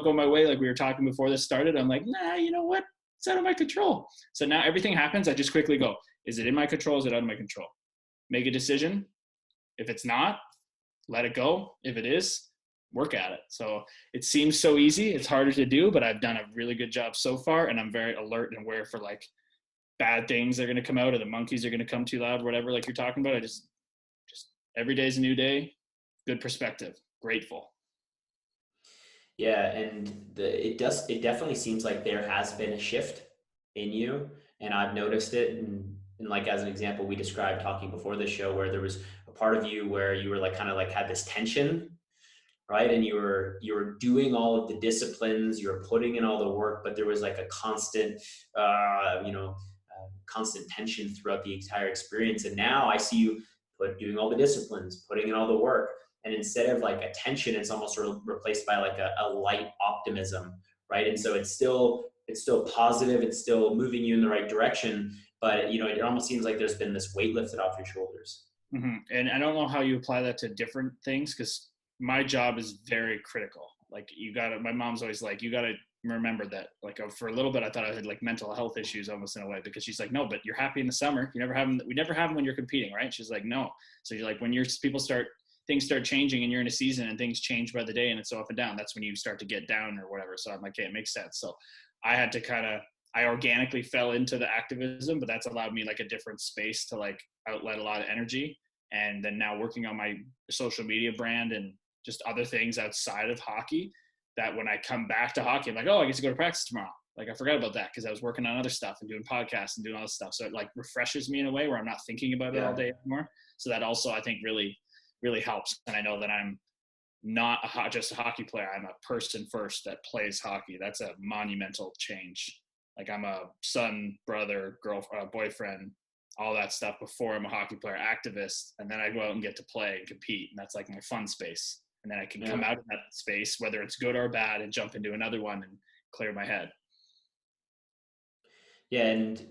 go my way, like we were talking before this started, I'm like, nah, you know what? It's out of my control. So now everything happens. I just quickly go, is it in my control? Is it out of my control? Make a decision. If it's not, let it go. If it is, work at it. So it seems so easy. It's harder to do, but I've done a really good job so far. And I'm very alert and aware for bad things that are going to come out, or the monkeys are going to come too loud, whatever, like you're talking about. I just every day is a new day. Good perspective. Grateful. Yeah. And it definitely seems like there has been a shift in you, and I've noticed it. And as an example, we described talking before this show, where there was a part of you where you were had this tension, right? And you were doing all of the disciplines, you were putting in all the work, but there was a constant, constant tension throughout the entire experience. And now I see you doing all the disciplines, putting in all the work. And instead of a tension, it's almost replaced by a light optimism, right? And so it's still positive, it's still moving you in the right direction, but it almost seems like there's been this weight lifted off your shoulders. Mm-hmm. And I don't know how you apply that to different things, because my job is very critical. My mom's always you got to remember that, for a little bit, I thought I had mental health issues almost in a way, because she's like, no, but you're happy in the summer. We never have them when you're competing, right? She's like, no. So you're when things start changing and you're in a season and things change by the day and it's so up and down, that's when you start to get down or whatever. So I'm like, okay, it makes sense. So I had to I organically fell into the activism, but that's allowed me a different space to outlet a lot of energy. And then now working on my social media brand and just other things outside of hockey, that when I come back to hockey, I'm like, oh, I get to go to practice tomorrow. I forgot about that because I was working on other stuff and doing podcasts and doing all this stuff. So it refreshes me in a way where I'm not thinking about it all day anymore. So that also, I think, really, really helps. And I know that I'm not just a hockey player. I'm a person first that plays hockey. That's a monumental change. I'm a son, brother, girlfriend, boyfriend, all that stuff before I'm a hockey player, activist. And then I go out and get to play and compete. And that's my fun space. And then I can come out of that space, whether it's good or bad, and jump into another one and clear my head. Yeah. And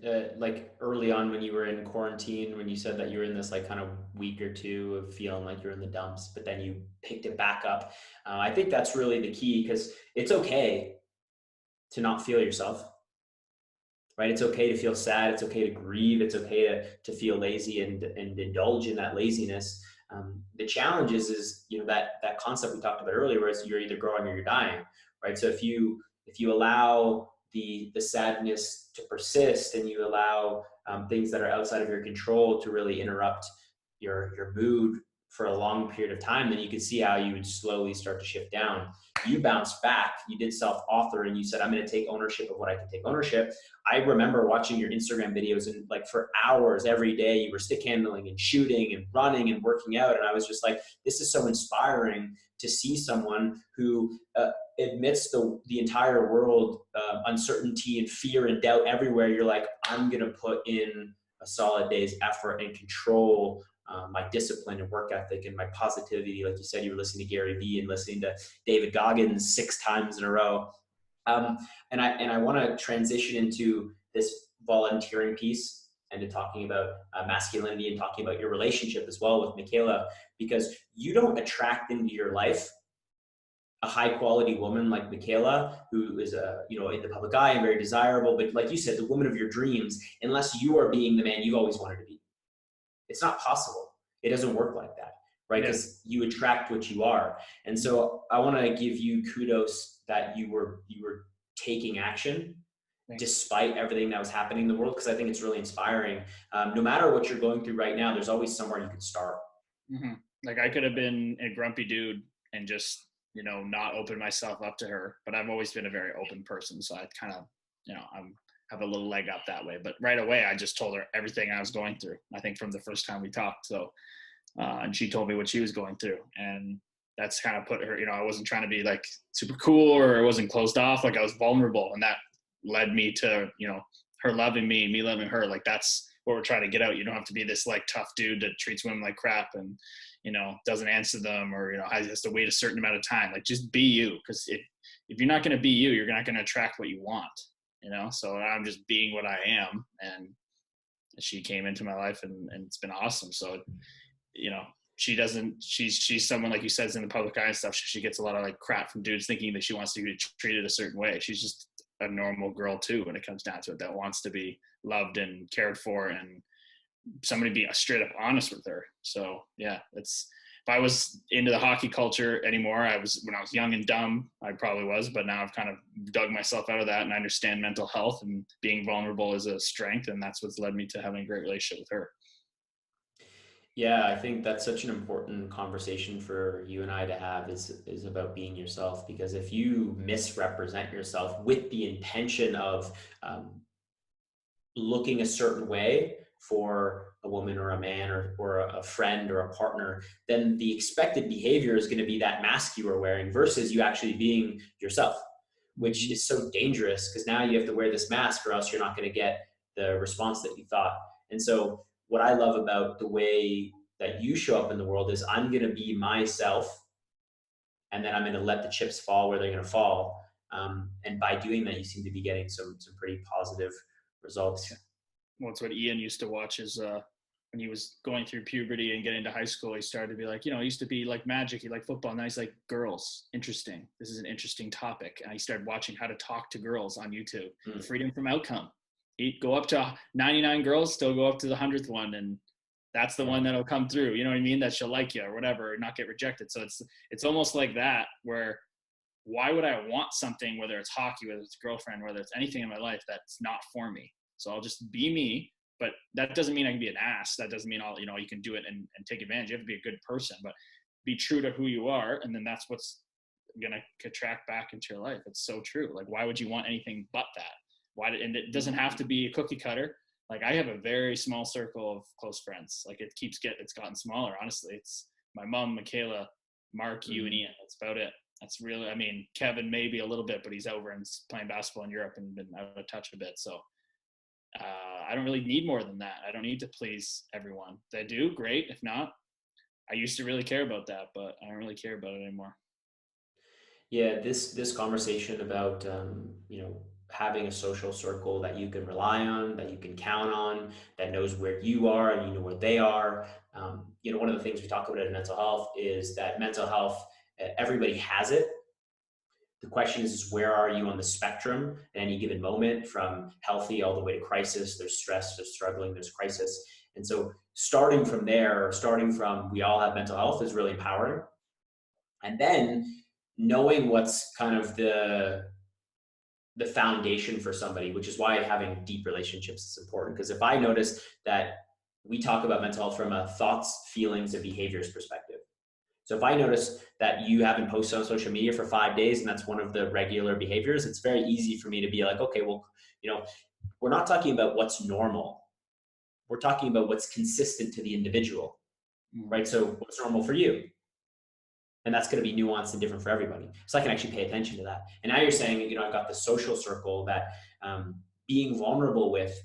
early on when you were in quarantine, when you said that you were in this kind of week or two of feeling like you're in the dumps, but then you picked it back up. I think that's really the key, because it's okay to not feel yourself, right? It's okay to feel sad. It's okay to grieve. It's okay to feel lazy and indulge in that laziness. The challenge is that concept we talked about earlier, where you're either growing or you're dying, right? So if you allow the sadness to persist, and you allow things that are outside of your control to really interrupt your mood for a long period of time, then you could see how you would slowly start to shift down. You bounced back, you did self-author, and you said, I'm going to take ownership of what I can take ownership. I remember watching your Instagram videos, and like for hours every day, you were stick handling and shooting and running and working out. And I was just like, this is so inspiring to see someone who amidst the entire world, uncertainty and fear and doubt everywhere, you're like, I'm going to put in a solid day's effort and control my discipline and work ethic and my positivity. Like you said, you were listening to Gary Vee and listening to David Goggins 6 times in a row. And I want to transition into this volunteering piece and to talking about masculinity and talking about your relationship as well with Michaela, because you don't attract into your life a high quality woman like Michaela, who is in the public eye and very desirable, but like you said, the woman of your dreams, unless you are being the man you've always wanted to be. It's not possible. It doesn't work like that, right? Because you attract what you are. And so I want to give you kudos that you were taking action despite everything that was happening in the world, because I think it's really inspiring. No matter what you're going through right now, there's always somewhere you can start. Mm-hmm. Like I could have been a grumpy dude and just, not open myself up to her, but I've always been a very open person. So I kind of, have a little leg up that way. But right away, I just told her everything I was going through, I think from the first time we talked. So, and she told me what she was going through. And that's kind of put her, I wasn't trying to be like super cool or I wasn't closed off. Like I was vulnerable. And that led me to, her loving me loving her. Like that's what we're trying to get out. You don't have to be this like tough dude that treats women like crap and, doesn't answer them or, has to wait a certain amount of time. Like just be you. Because if you're not going to be you, you're not going to attract what you want. So I'm just being what I am, and she came into my life and it's been awesome. So, she's someone, like you said, is in the public eye and stuff. She gets a lot of like crap from dudes thinking that she wants to be treated a certain way. She's just a normal girl too, when it comes down to it, that wants to be loved and cared for and somebody be straight up honest with her. So yeah, if I was into the hockey culture anymore, when I was young and dumb, I probably was, but now I've kind of dug myself out of that and I understand mental health and being vulnerable is a strength. And that's what's led me to having a great relationship with her. Yeah, I think that's such an important conversation for you and I to have is about being yourself, because if you misrepresent yourself with the intention of looking a certain way for a woman or a man or a friend or a partner, then the expected behavior is going to be that mask you are wearing versus you actually being yourself, which is so dangerous because now you have to wear this mask or else you're not going to get the response that you thought. And so what I love about the way that you show up in the world is I'm going to be myself, and then I'm going to let the chips fall where they're going to fall. And by doing that, you seem to be getting some pretty positive results. Well, it's what Ian used to watch is when he was going through puberty and getting to high school, he started to be like, he used to be like magic. He liked football. Now he's like, girls, interesting. This is an interesting topic. And he started watching how to talk to girls on YouTube. Freedom from outcome. He'd go up to 99 girls, still go up to the 100th one. And that's the one that'll come through. You know what I mean? That she'll like you or whatever, or not get rejected. So it's almost like that, where why would I want something, whether it's hockey, whether it's girlfriend, whether it's anything in my life that's not for me? So I'll just be me, but that doesn't mean I can be an ass. That doesn't mean you can do it and take advantage. You have to be a good person, but be true to who you are. And then that's what's going to attract back into your life. It's so true. Like, why would you want anything but that? And it doesn't have to be a cookie cutter. Like I have a very small circle of close friends. Like it's gotten smaller. Honestly, it's my mom, Michaela, Mark, you and Ian. That's about it. That's really, Kevin maybe a little bit, but he's over and playing basketball in Europe and been out of touch a bit. So I don't really need more than that. I don't need to please everyone. If they do, great. If not, I used to really care about that, but I don't really care about it anymore. Yeah, this conversation about having a social circle that you can rely on, that you can count on, that knows where you are and you know where they are. One of the things we talk about in mental health is that mental health, everybody has it. The question is where are you on the spectrum at any given moment, from healthy all the way to crisis? There's stress, there's struggling, there's crisis. And so starting from we all have mental health is really empowering. And then knowing what's kind of the foundation for somebody, which is why having deep relationships is important. Because if I notice that we talk about mental health from a thoughts, feelings, and behaviors perspective. So if I notice that you haven't posted on social media for 5 days, and that's one of the regular behaviors, it's very easy for me to be like, okay, well, we're not talking about what's normal. We're talking about what's consistent to the individual, right? So what's normal for you? And that's going to be nuanced and different for everybody. So I can actually pay attention to that. And now you're saying, I've got the social circle that being vulnerable with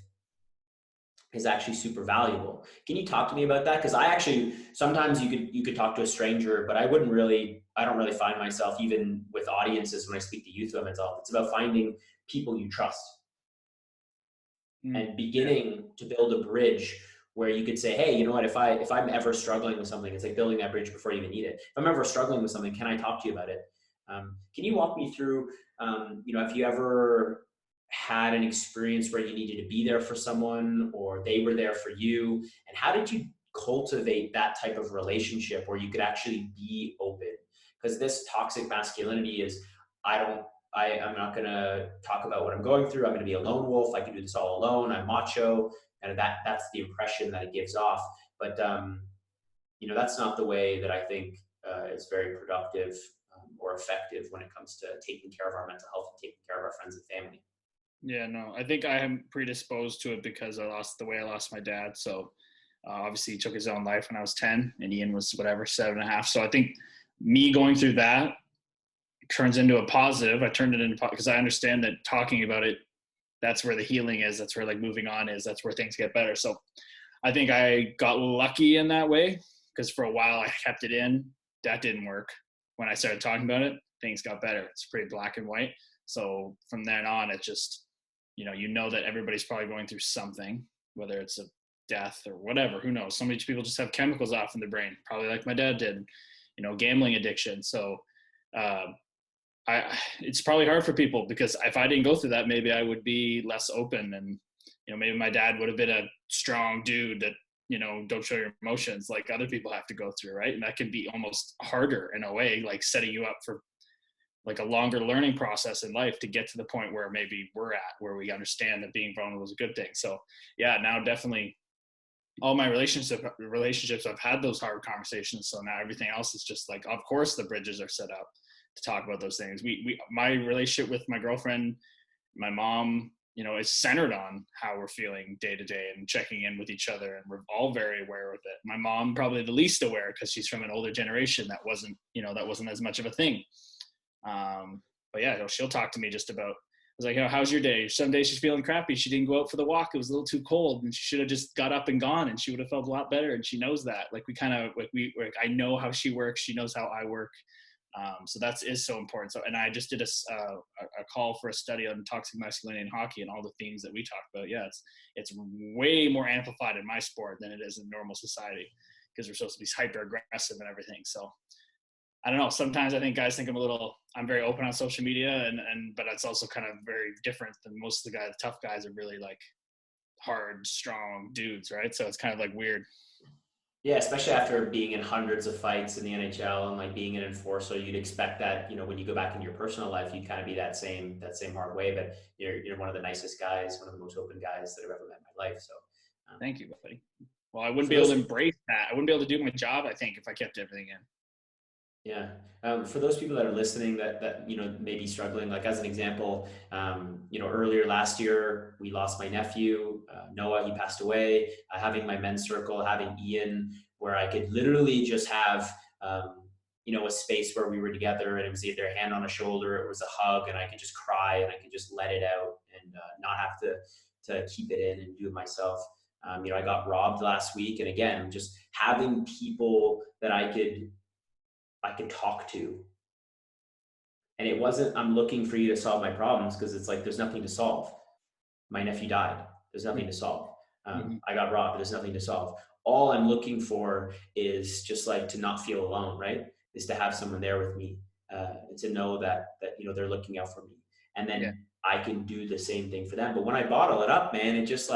is actually super valuable. Can you talk to me about that? Because I actually, sometimes you could talk to a stranger, but I don't really find myself, even with audiences when I speak to youth about mental health, it's about finding people you trust and beginning to build a bridge where you could say, hey, you know what, if I'm ever struggling with something, it's like building that bridge before you even need it. If I'm ever struggling with something, can I talk to you about it? Can you walk me through, if you ever had an experience where you needed to be there for someone or they were there for you, and how did you cultivate that type of relationship where you could actually be open? Because this toxic masculinity is, I'm not going to talk about what I'm going through. I'm going to be a lone wolf. I can do this all alone. I'm macho. And that's the impression that it gives off. But, that's not the way that I think is very productive or effective when it comes to taking care of our mental health and taking care of our friends and family. Yeah, no, I think I am predisposed to it because I lost my dad. So obviously he took his own life when I was 10 and Ian was 7.5. So I think me going through that turns into a positive. I turned it into, because I understand that talking about it, that's where the healing is. That's where like moving on is. That's where things get better. So I think I got lucky in that way because for a while I kept it in. That didn't work. When I started talking about it, things got better. It's pretty black and white. So from then on, it just, that everybody's probably going through something, whether it's a death or whatever, who knows? So many people just have chemicals off in their brain, probably like my dad did, gambling addiction. So it's probably hard for people because if I didn't go through that, maybe I would be less open and, maybe my dad would have been a strong dude that, don't show your emotions like other people have to go through. Right. And that can be almost harder in a way, like setting you up for like a longer learning process in life to get to the point where maybe we're at, where we understand that being vulnerable is a good thing. So yeah, now definitely all my relationships, I've had those hard conversations. So now everything else is just like, of course the bridges are set up to talk about those things. My relationship with my girlfriend, my mom, is centered on how we're feeling day to day and checking in with each other. And we're all very aware of it. My mom, probably the least aware because she's from an older generation. That wasn't as much of a thing. But yeah, she'll talk to me just about, I was like, how's your day? Some days she's feeling crappy. She didn't go out for the walk. It was a little too cold and she should have just got up and gone and she would have felt a lot better. And she knows that. Like I know how she works. She knows how I work. So that is so important. So, and I just did a call for a study on toxic masculinity in hockey and all the themes that we talked about. Yeah, it's way more amplified in my sport than it is in normal society because we're supposed to be hyper aggressive and everything. So I don't know. Sometimes I think guys think I'm very open on social media but it's also kind of very different than most of the guys. The tough guys are really like hard, strong dudes, right? So it's kind of like weird. Yeah, especially after being in hundreds of fights in the NHL and like being an enforcer, you'd expect that, when you go back into your personal life, you'd kind of be that same hard way, but you're one of the nicest guys, one of the most open guys that I've ever met in my life. So thank you, buddy. Well, I wouldn't be able to embrace that. I wouldn't be able to do my job, I think, if I kept everything in. Yeah. For those people that are listening that may be struggling, like as an example, earlier last year, we lost my nephew, Noah, he passed away, having my men's circle, having Ian, where I could literally just have, a space where we were together and it was either a hand on a shoulder, it was a hug, and I could just cry and I could just let it out and not have to keep it in and do it myself. I got robbed last week. And again, just having people that I could talk to. And it wasn't, I'm looking for you to solve my problems, because it's like, there's nothing to solve. My nephew died. There's nothing to solve. I got robbed. There's nothing to solve. All I'm looking for is just like to not feel alone, right? Is to have someone there with me, and to know that they're looking out for me. And then I can do the same thing for them. But when I bottle it up, man, it just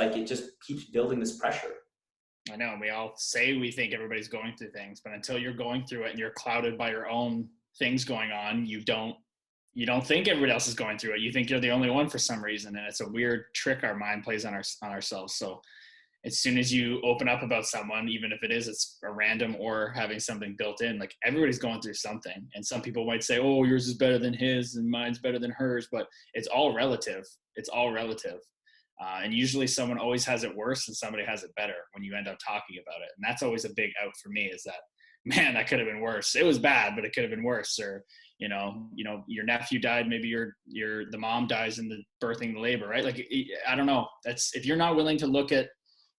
keeps building this pressure. I know, and we all say we think everybody's going through things, but until you're going through it and you're clouded by your own things going on, you don't think everybody else is going through it. You think you're the only one for some reason, and it's a weird trick our mind plays on ourselves. So as soon as you open up about someone, even if it's a random or having something built in, like everybody's going through something. And some people might say, oh, yours is better than his and mine's better than hers, but it's all relative. It's all relative. And usually someone always has it worse and somebody has it better when you end up talking about it. And that's always a big out for me, is that, man, that could have been worse. It was bad, but it could have been worse. Or, your nephew died, maybe the mom dies in the birthing the labor, right? Like, I don't know. That's, if you're not willing to look at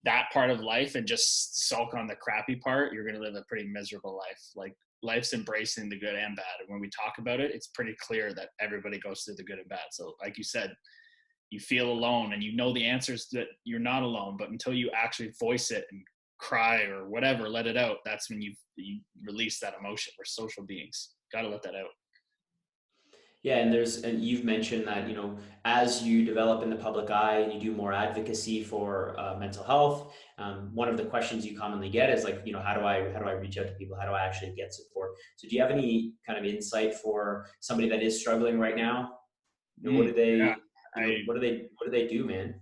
that part of life and just sulk on the crappy part, you're going to live a pretty miserable life. Like, life's embracing the good and bad. And when we talk about it, it's pretty clear that everybody goes through the good and bad. So like you said, you feel alone and you know the answers, that you're not alone, but until you actually voice it and cry or whatever, let it out, that's when you release that emotion. We're social beings. Got to let that out. Yeah, and you've mentioned that, as you develop in the public eye and you do more advocacy for mental health, one of the questions you commonly get is like, how do I reach out to people? How do I actually get support? So do you have any kind of insight for somebody that is struggling right now? What do they, what do they do, man?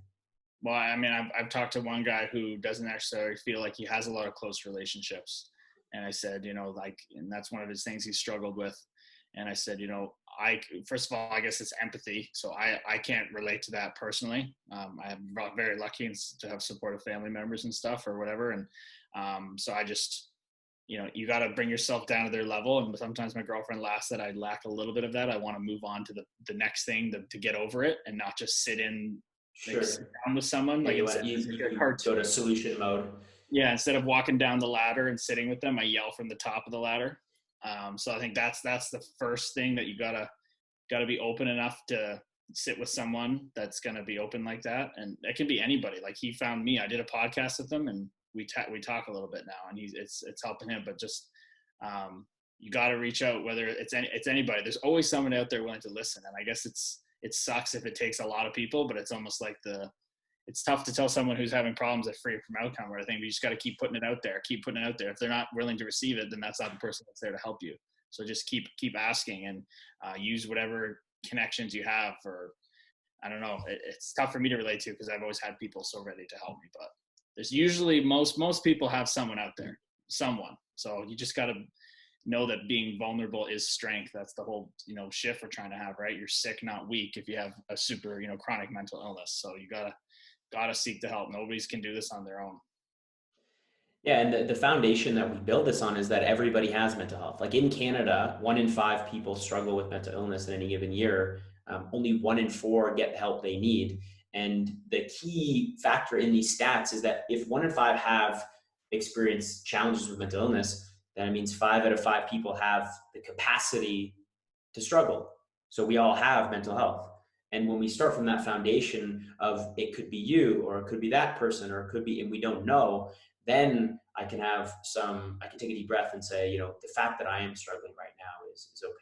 Well, I mean, I've talked to one guy who doesn't necessarily feel like he has a lot of close relationships. And I said, and that's one of his things he struggled with. And I said, first of all, I guess it's empathy. So I can't relate to that personally. I'm very lucky to have supportive family members and stuff or whatever. And so I just, you got to bring yourself down to their level. And sometimes my girlfriend laughs that I lack a little bit of that. I want to move on to the next thing to get over it and not just sit down with someone. Like, you go to solution mode. Yeah. Instead of walking down the ladder and sitting with them, I yell from the top of the ladder. So I think that's the first thing, that you gotta be open enough to sit with someone that's gonna be open like that, and it can be anybody. Like, he found me. I did a podcast with him, and we talk a little bit now, and it's helping him. But just you got to reach out, whether it's anybody. There's always someone out there willing to listen, and I guess it sucks if it takes a lot of people, but it's almost like it's tough to tell someone who's having problems that free from outcome, where I think we just got to keep putting it out there. If they're not willing to receive it, then that's not the person that's there to help you. So just keep asking, and use whatever connections you have. For, I don't know, it's tough for me to relate to because I've always had people so ready to help me, but there's usually most people have someone out there, someone. So you just got to know that being vulnerable is strength. That's the whole, shift we're trying to have, right? You're sick, not weak, if you have a super, chronic mental illness. So you gotta seek the help. Nobody's can do this on their own. Yeah, and the foundation that we build this on is that everybody has mental health. Like, in Canada, 1 in 5 people struggle with mental illness in any given year. Only 1 in 4 get the help they need. And the key factor in these stats is that if 1 in 5 have experienced challenges with mental illness, then it means 5 out of 5 people have the capacity to struggle. So we all have mental health. And when we start from that foundation of, it could be you, or it could be that person, or it could be, and we don't know, then I can take a deep breath and say, the fact that I am struggling right now is okay.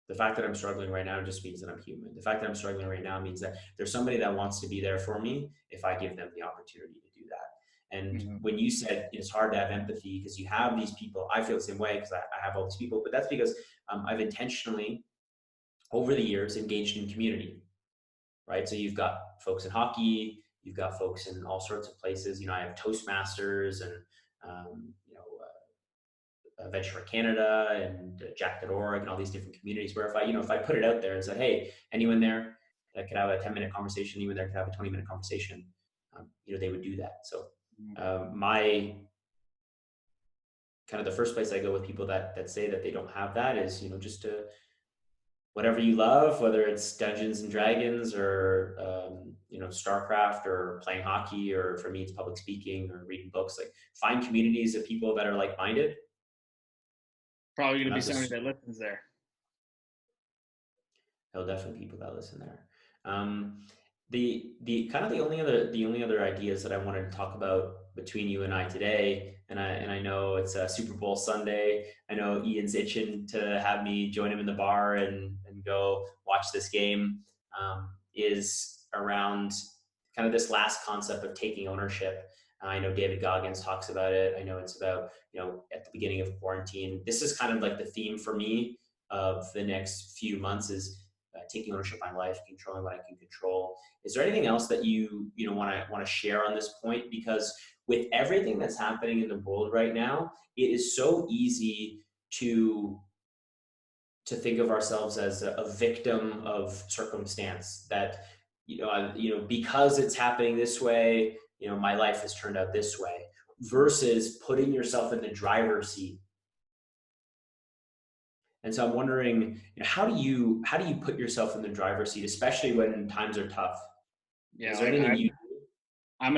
The fact that I'm struggling right now just means that I'm human. The fact that I'm struggling right now means that there's somebody that wants to be there for me if I give them the opportunity to do that. And when you said it's hard to have empathy because you have these people, I feel the same way because I have all these people, but that's because I've intentionally, over the years, engaged in community, right? So you've got folks in hockey, you've got folks in all sorts of places. I have Toastmasters and, Venture Canada and Jack.org and all these different communities where if I put it out there and said, hey, anyone there that could have a 10-minute conversation, anyone there could have a 20-minute conversation, they would do that. So my kind of the first place I go with people that say that they don't have that is, just to, whatever you love, whether it's Dungeons and Dragons or, StarCraft or playing hockey, or for me, it's public speaking or reading books, like find communities of people that are like-minded. Probably going to be somebody that listens there. There'll definitely be people that listen there. The only other ideas that I wanted to talk about between you and I today, and I know it's a Super Bowl Sunday. I know Ian's itching to have me join him in the bar and go watch this game, is around kind of this last concept of taking ownership. I know David Goggins talks about it. I know it's about, at the beginning of quarantine, this is kind of like the theme for me of the next few months is taking ownership of my life, controlling what I can control. Is there anything else that you want to share on this point? Because with everything that's happening in the world right now, it is so easy to think of ourselves as a victim of circumstance, that because it's happening this way, my life has turned out this way, versus putting yourself in the driver's seat. And so I'm wondering, how do you put yourself in the driver's seat, especially when times are tough? Yeah, Is there like anything you I've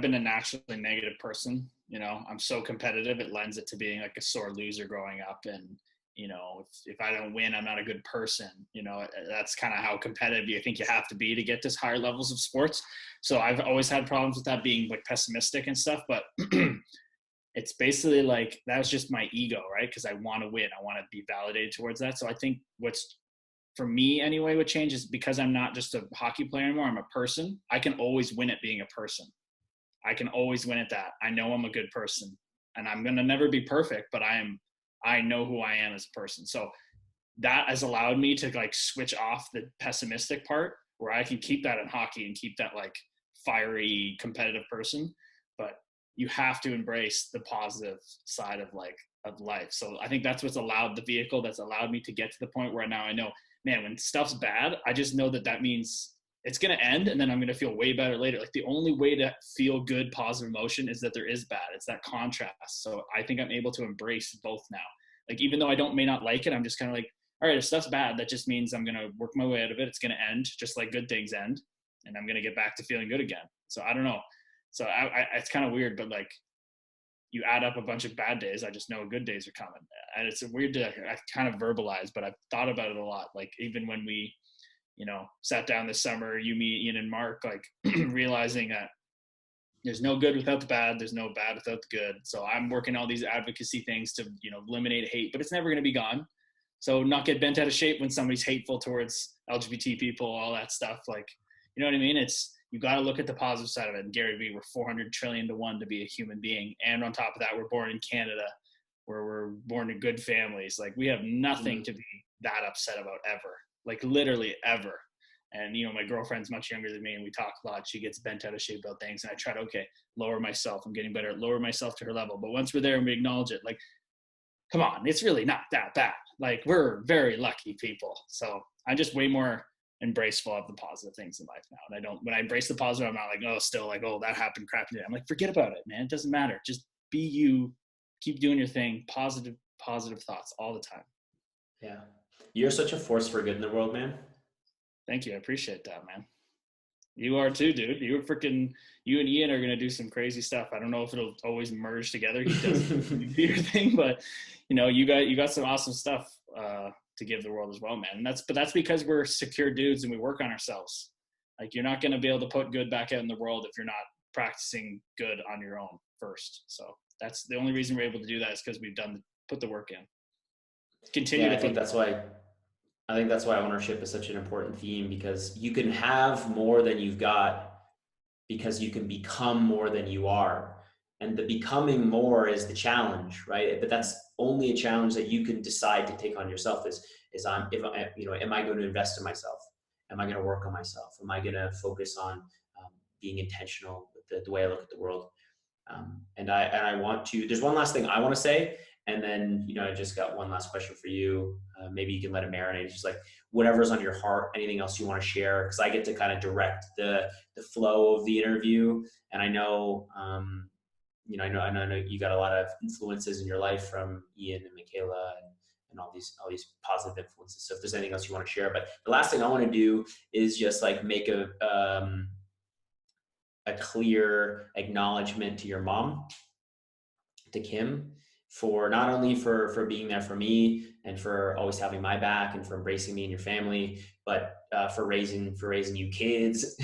been a naturally negative person. I'm so competitive. It lends it to being like a sore loser growing up. And, if I don't win, I'm not a good person. That's kind of how competitive you think you have to be to get to higher levels of sports. So I've always had problems with that, being like pessimistic and stuff, but it's basically like, that was just my ego, right? Because I want to win. I want to be validated towards that. So I think what's, for me anyway, what changes, because I'm not just a hockey player anymore, I'm a person. I can always win at being a person. I can always win at that. I know I'm a good person, and I'm going to never be perfect, but I know who I am as a person. So that has allowed me to like switch off the pessimistic part, where I can keep that in hockey and keep that like fiery competitive person. But you have to embrace the positive side of life. So I think that's what's allowed the vehicle that's allowed me to get to the point where now I know, man, when stuff's bad, I just know that means it's going to end, and then I'm going to feel way better later. Like the only way to feel good, positive emotion is that there is bad. It's that contrast. So I think I'm able to embrace both now. Like, even though may not like it, I'm just kind of like, all right, if stuff's bad, that just means I'm going to work my way out of it. It's going to end just like good things end, and I'm going to get back to feeling good again. So I don't know. So it's kind of weird, but like, you add up a bunch of bad days, I just know good days are coming. And it's weird to I kind of verbalize, but I've thought about it a lot. Like, even when we, sat down this summer, you, me, Ian, and Mark, like realizing that there's no good without the bad. There's no bad without the good. So I'm working all these advocacy things to, eliminate hate, but it's never going to be gone. So not get bent out of shape when somebody's hateful towards LGBT people, all that stuff. Like, you know what I mean? You got to look at the positive side of it. And Gary Vee, we're 400 trillion to 1 to be a human being. And on top of that, we're born in Canada, where we're born to good families. Like, we have nothing to be that upset about ever. Like, literally ever. And, my girlfriend's much younger than me, and we talk a lot. She gets bent out of shape about things. And I try to, lower myself. I'm getting better at lower myself to her level. But once we're there and we acknowledge it, like, come on, it's really not that bad. Like, we're very lucky people. So I'm just way more embraceful of the positive things in life now. And when I embrace the positive, I'm not like, that happened, crap. I'm like, forget about it, man. It doesn't matter. Just be you, keep doing your thing, positive thoughts all the time. Yeah. You're such a force for good in the world, man. Thank you. I appreciate that, man. You are too, dude. You and Ian are going to do some crazy stuff. I don't know if it'll always merge together. He does the theater thing, but you got some awesome stuff to give the world as well, man. And that's because we're secure dudes and we work on ourselves. Like, you're not going to be able to put good back out in the world if you're not practicing good on your own first. So that's the only reason we're able to do that, is because we've put the work in. Continue to I think that's why ownership is such an important theme, because you can have more than you've got because you can become more than you are. And the becoming more is the challenge, right? But that's only a challenge that you can decide to take on yourself. Am I going to invest in myself? Am I going to work on myself? Am I going to focus on being intentional with the way I look at the world? And I want to, there's one last thing I want to say. And then, I just got one last question for you. Maybe you can let it marinate. It's just like, whatever's on your heart, anything else you want to share, because I get to kind of direct the flow of the interview. And I know, I know you got a lot of influences in your life from Ian and Michaela and all these positive influences. So if there's anything else you want to share, but the last thing I want to do is just like make a clear acknowledgement to your mom, to Kim, for not only for being there for me and for always having my back and for embracing me and your family, but for raising you kids.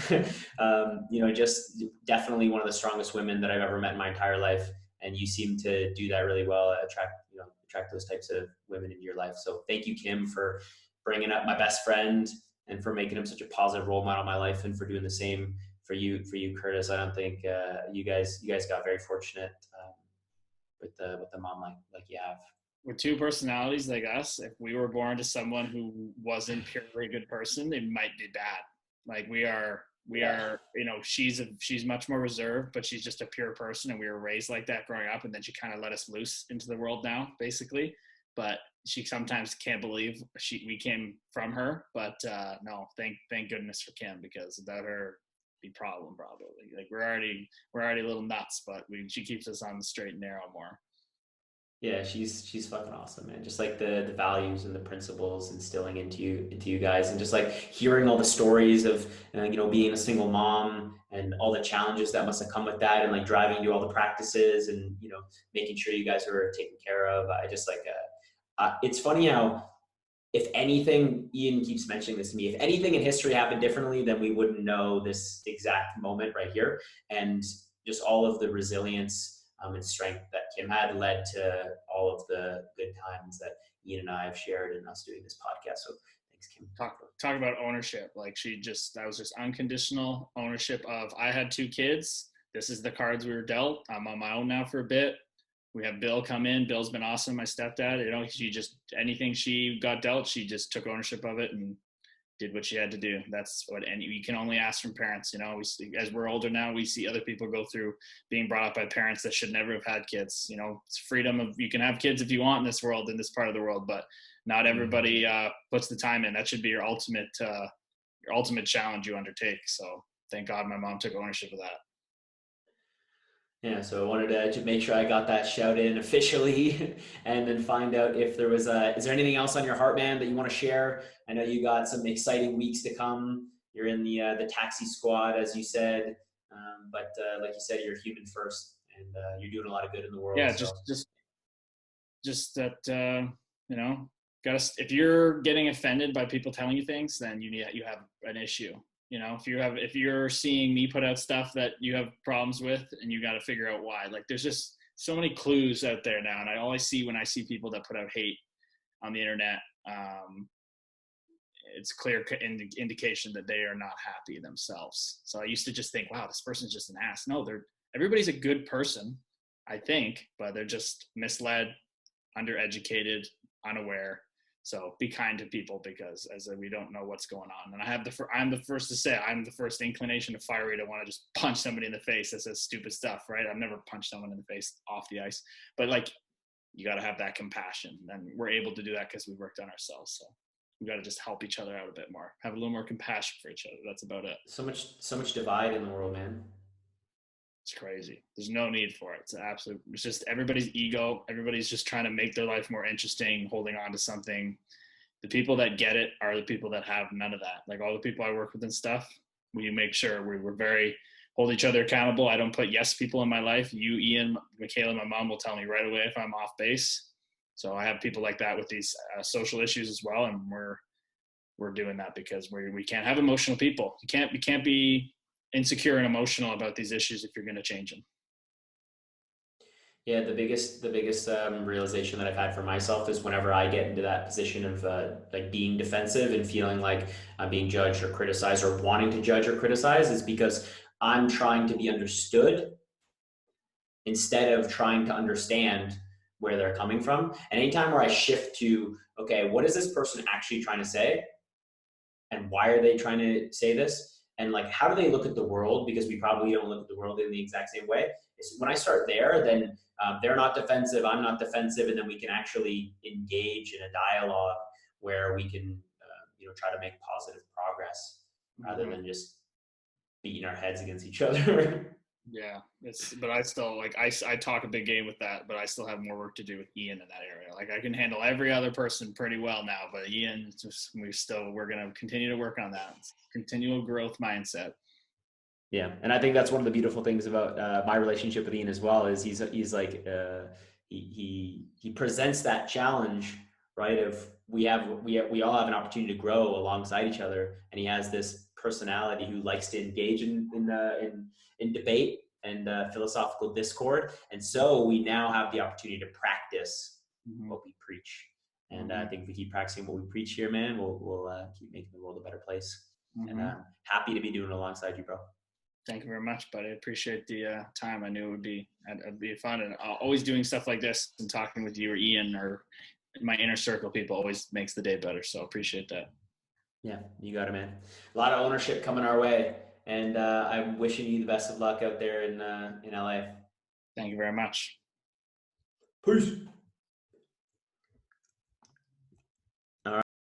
Just definitely one of the strongest women that I've ever met in my entire life. And you seem to do that really well, attract those types of women into your life. So thank you, Kim, for bringing up my best friend and for making him such a positive role model in my life, and for doing the same for you, Kurtis. I don't think you guys got very fortunate with the mom like you have. with two personalities like us, if we were born to someone who wasn't purely a good person, it might be bad. Like we are, you know, she's much more reserved, but she's just a pure person, and we were raised like that growing up, and then she kind of let us loose into the world now, basically. But she sometimes can't believe we came from her. But no, thank goodness for Kim, because without her, be problem probably. Like we're already a little nuts, but she keeps us on the straight and narrow more. Yeah, she's fucking awesome, man. Just like the values and the principles instilling into you guys, and just like hearing all the stories of you know, being a single mom and all the challenges that must have come with that, and like driving to all the practices and, you know, making sure you guys were taken care of. I just like it's funny how, if anything, Ian keeps mentioning this to me, if anything in history happened differently, then we wouldn't know this exact moment right here. And just all of the resilience and strength that Kim had led to all of the good times that Ian and I have shared in us doing this podcast. So thanks, Kim. Talk about ownership. Like that was just unconditional ownership of, I had two kids. This is the cards we were dealt. I'm on my own now for a bit. We have Bill come in. Bill's been awesome. My stepdad, you know, anything she got dealt, she just took ownership of it and did what she had to do. And you can only ask from parents. You know, we see, as we're older now, we see other people go through being brought up by parents that should never have had kids. You know, it's freedom of, you can have kids if you want in this world, in this part of the world, but not everybody puts the time in. That should be your ultimate challenge you undertake. So thank God my mom took ownership of that. Yeah, so I wanted to make sure I got that shout in officially and then find out if there was is there anything else on your heart, man, that you want to share? I know you got some exciting weeks to come. You're in the taxi squad, as you said, but like you said, you're human first, and you're doing a lot of good in the world. Yeah, so. just that you know, if you're getting offended by people telling you things, then you have an issue. You know, if you're seeing me put out stuff that you have problems with, and you got to figure out why. Like there's just so many clues out there now, and I always see when I see people that put out hate on the internet, it's clear indication that they are not happy themselves. So I used to just think, wow, this person's just an ass. No, everybody's a good person, I think, but they're just misled, undereducated, unaware. So be kind to people, because as we don't know what's going on. And I'm the first to say, I'm the first inclination to fiery to want to just punch somebody in the face that says stupid stuff, right? I've never punched someone in the face off the ice, but like, you got to have that compassion, and we're able to do that because we worked on ourselves. So we got to just help each other out a bit more, have a little more compassion for each other. That's about it. So much divide in the world, man. It's crazy. There's no need for it. It's just everybody's ego. Everybody's just trying to make their life more interesting, holding on to something. The people that get it are the people that have none of that. Like all the people I work with and stuff, we make sure we're very, hold each other accountable. I don't put yes people in my life. You, Ian, Michaela, my mom will tell me right away if I'm off base. So I have people like that with these social issues as well. And we're doing that because we can't have emotional people. You can't be insecure and emotional about these issues if you're going to change them. Yeah, the biggest realization that I've had for myself is whenever I get into that position of like being defensive and feeling like I'm being judged or criticized or wanting to judge or criticize, is because I'm trying to be understood instead of trying to understand where they're coming from. And anytime where I shift to, okay, what is this person actually trying to say? And why are they trying to say this? And like, how do they look at the world? Because we probably don't look at the world in the exact same way. When I start there, then they're not defensive, I'm not defensive, and then we can actually engage in a dialogue where we can, try to make positive progress rather than just beating our heads against each other. Yeah, but I still like I talk a big game with that, but I still have more work to do with Ian in that area. Like I can handle every other person pretty well now, but Ian, we're gonna continue to work on that. It's continual growth mindset. Yeah, and I think that's one of the beautiful things about my relationship with Ian as well, is he's like he presents that challenge, right? Of we all have an opportunity to grow alongside each other, and he has this personality who likes to engage in debate and philosophical discord, and so we now have the opportunity to practice what we preach. And I think if we keep practicing what we preach here, man, we'll keep making the world a better place. And I'm happy to be doing it alongside you, bro. Thank you very much, buddy. I appreciate the time. I knew it'd be fun, and always doing stuff like this and talking with you or Ian or my inner circle people always makes the day better. So appreciate that. Yeah, you got it, man. A lot of ownership coming our way, and I'm wishing you the best of luck out there in LA. Thank you very much. Peace.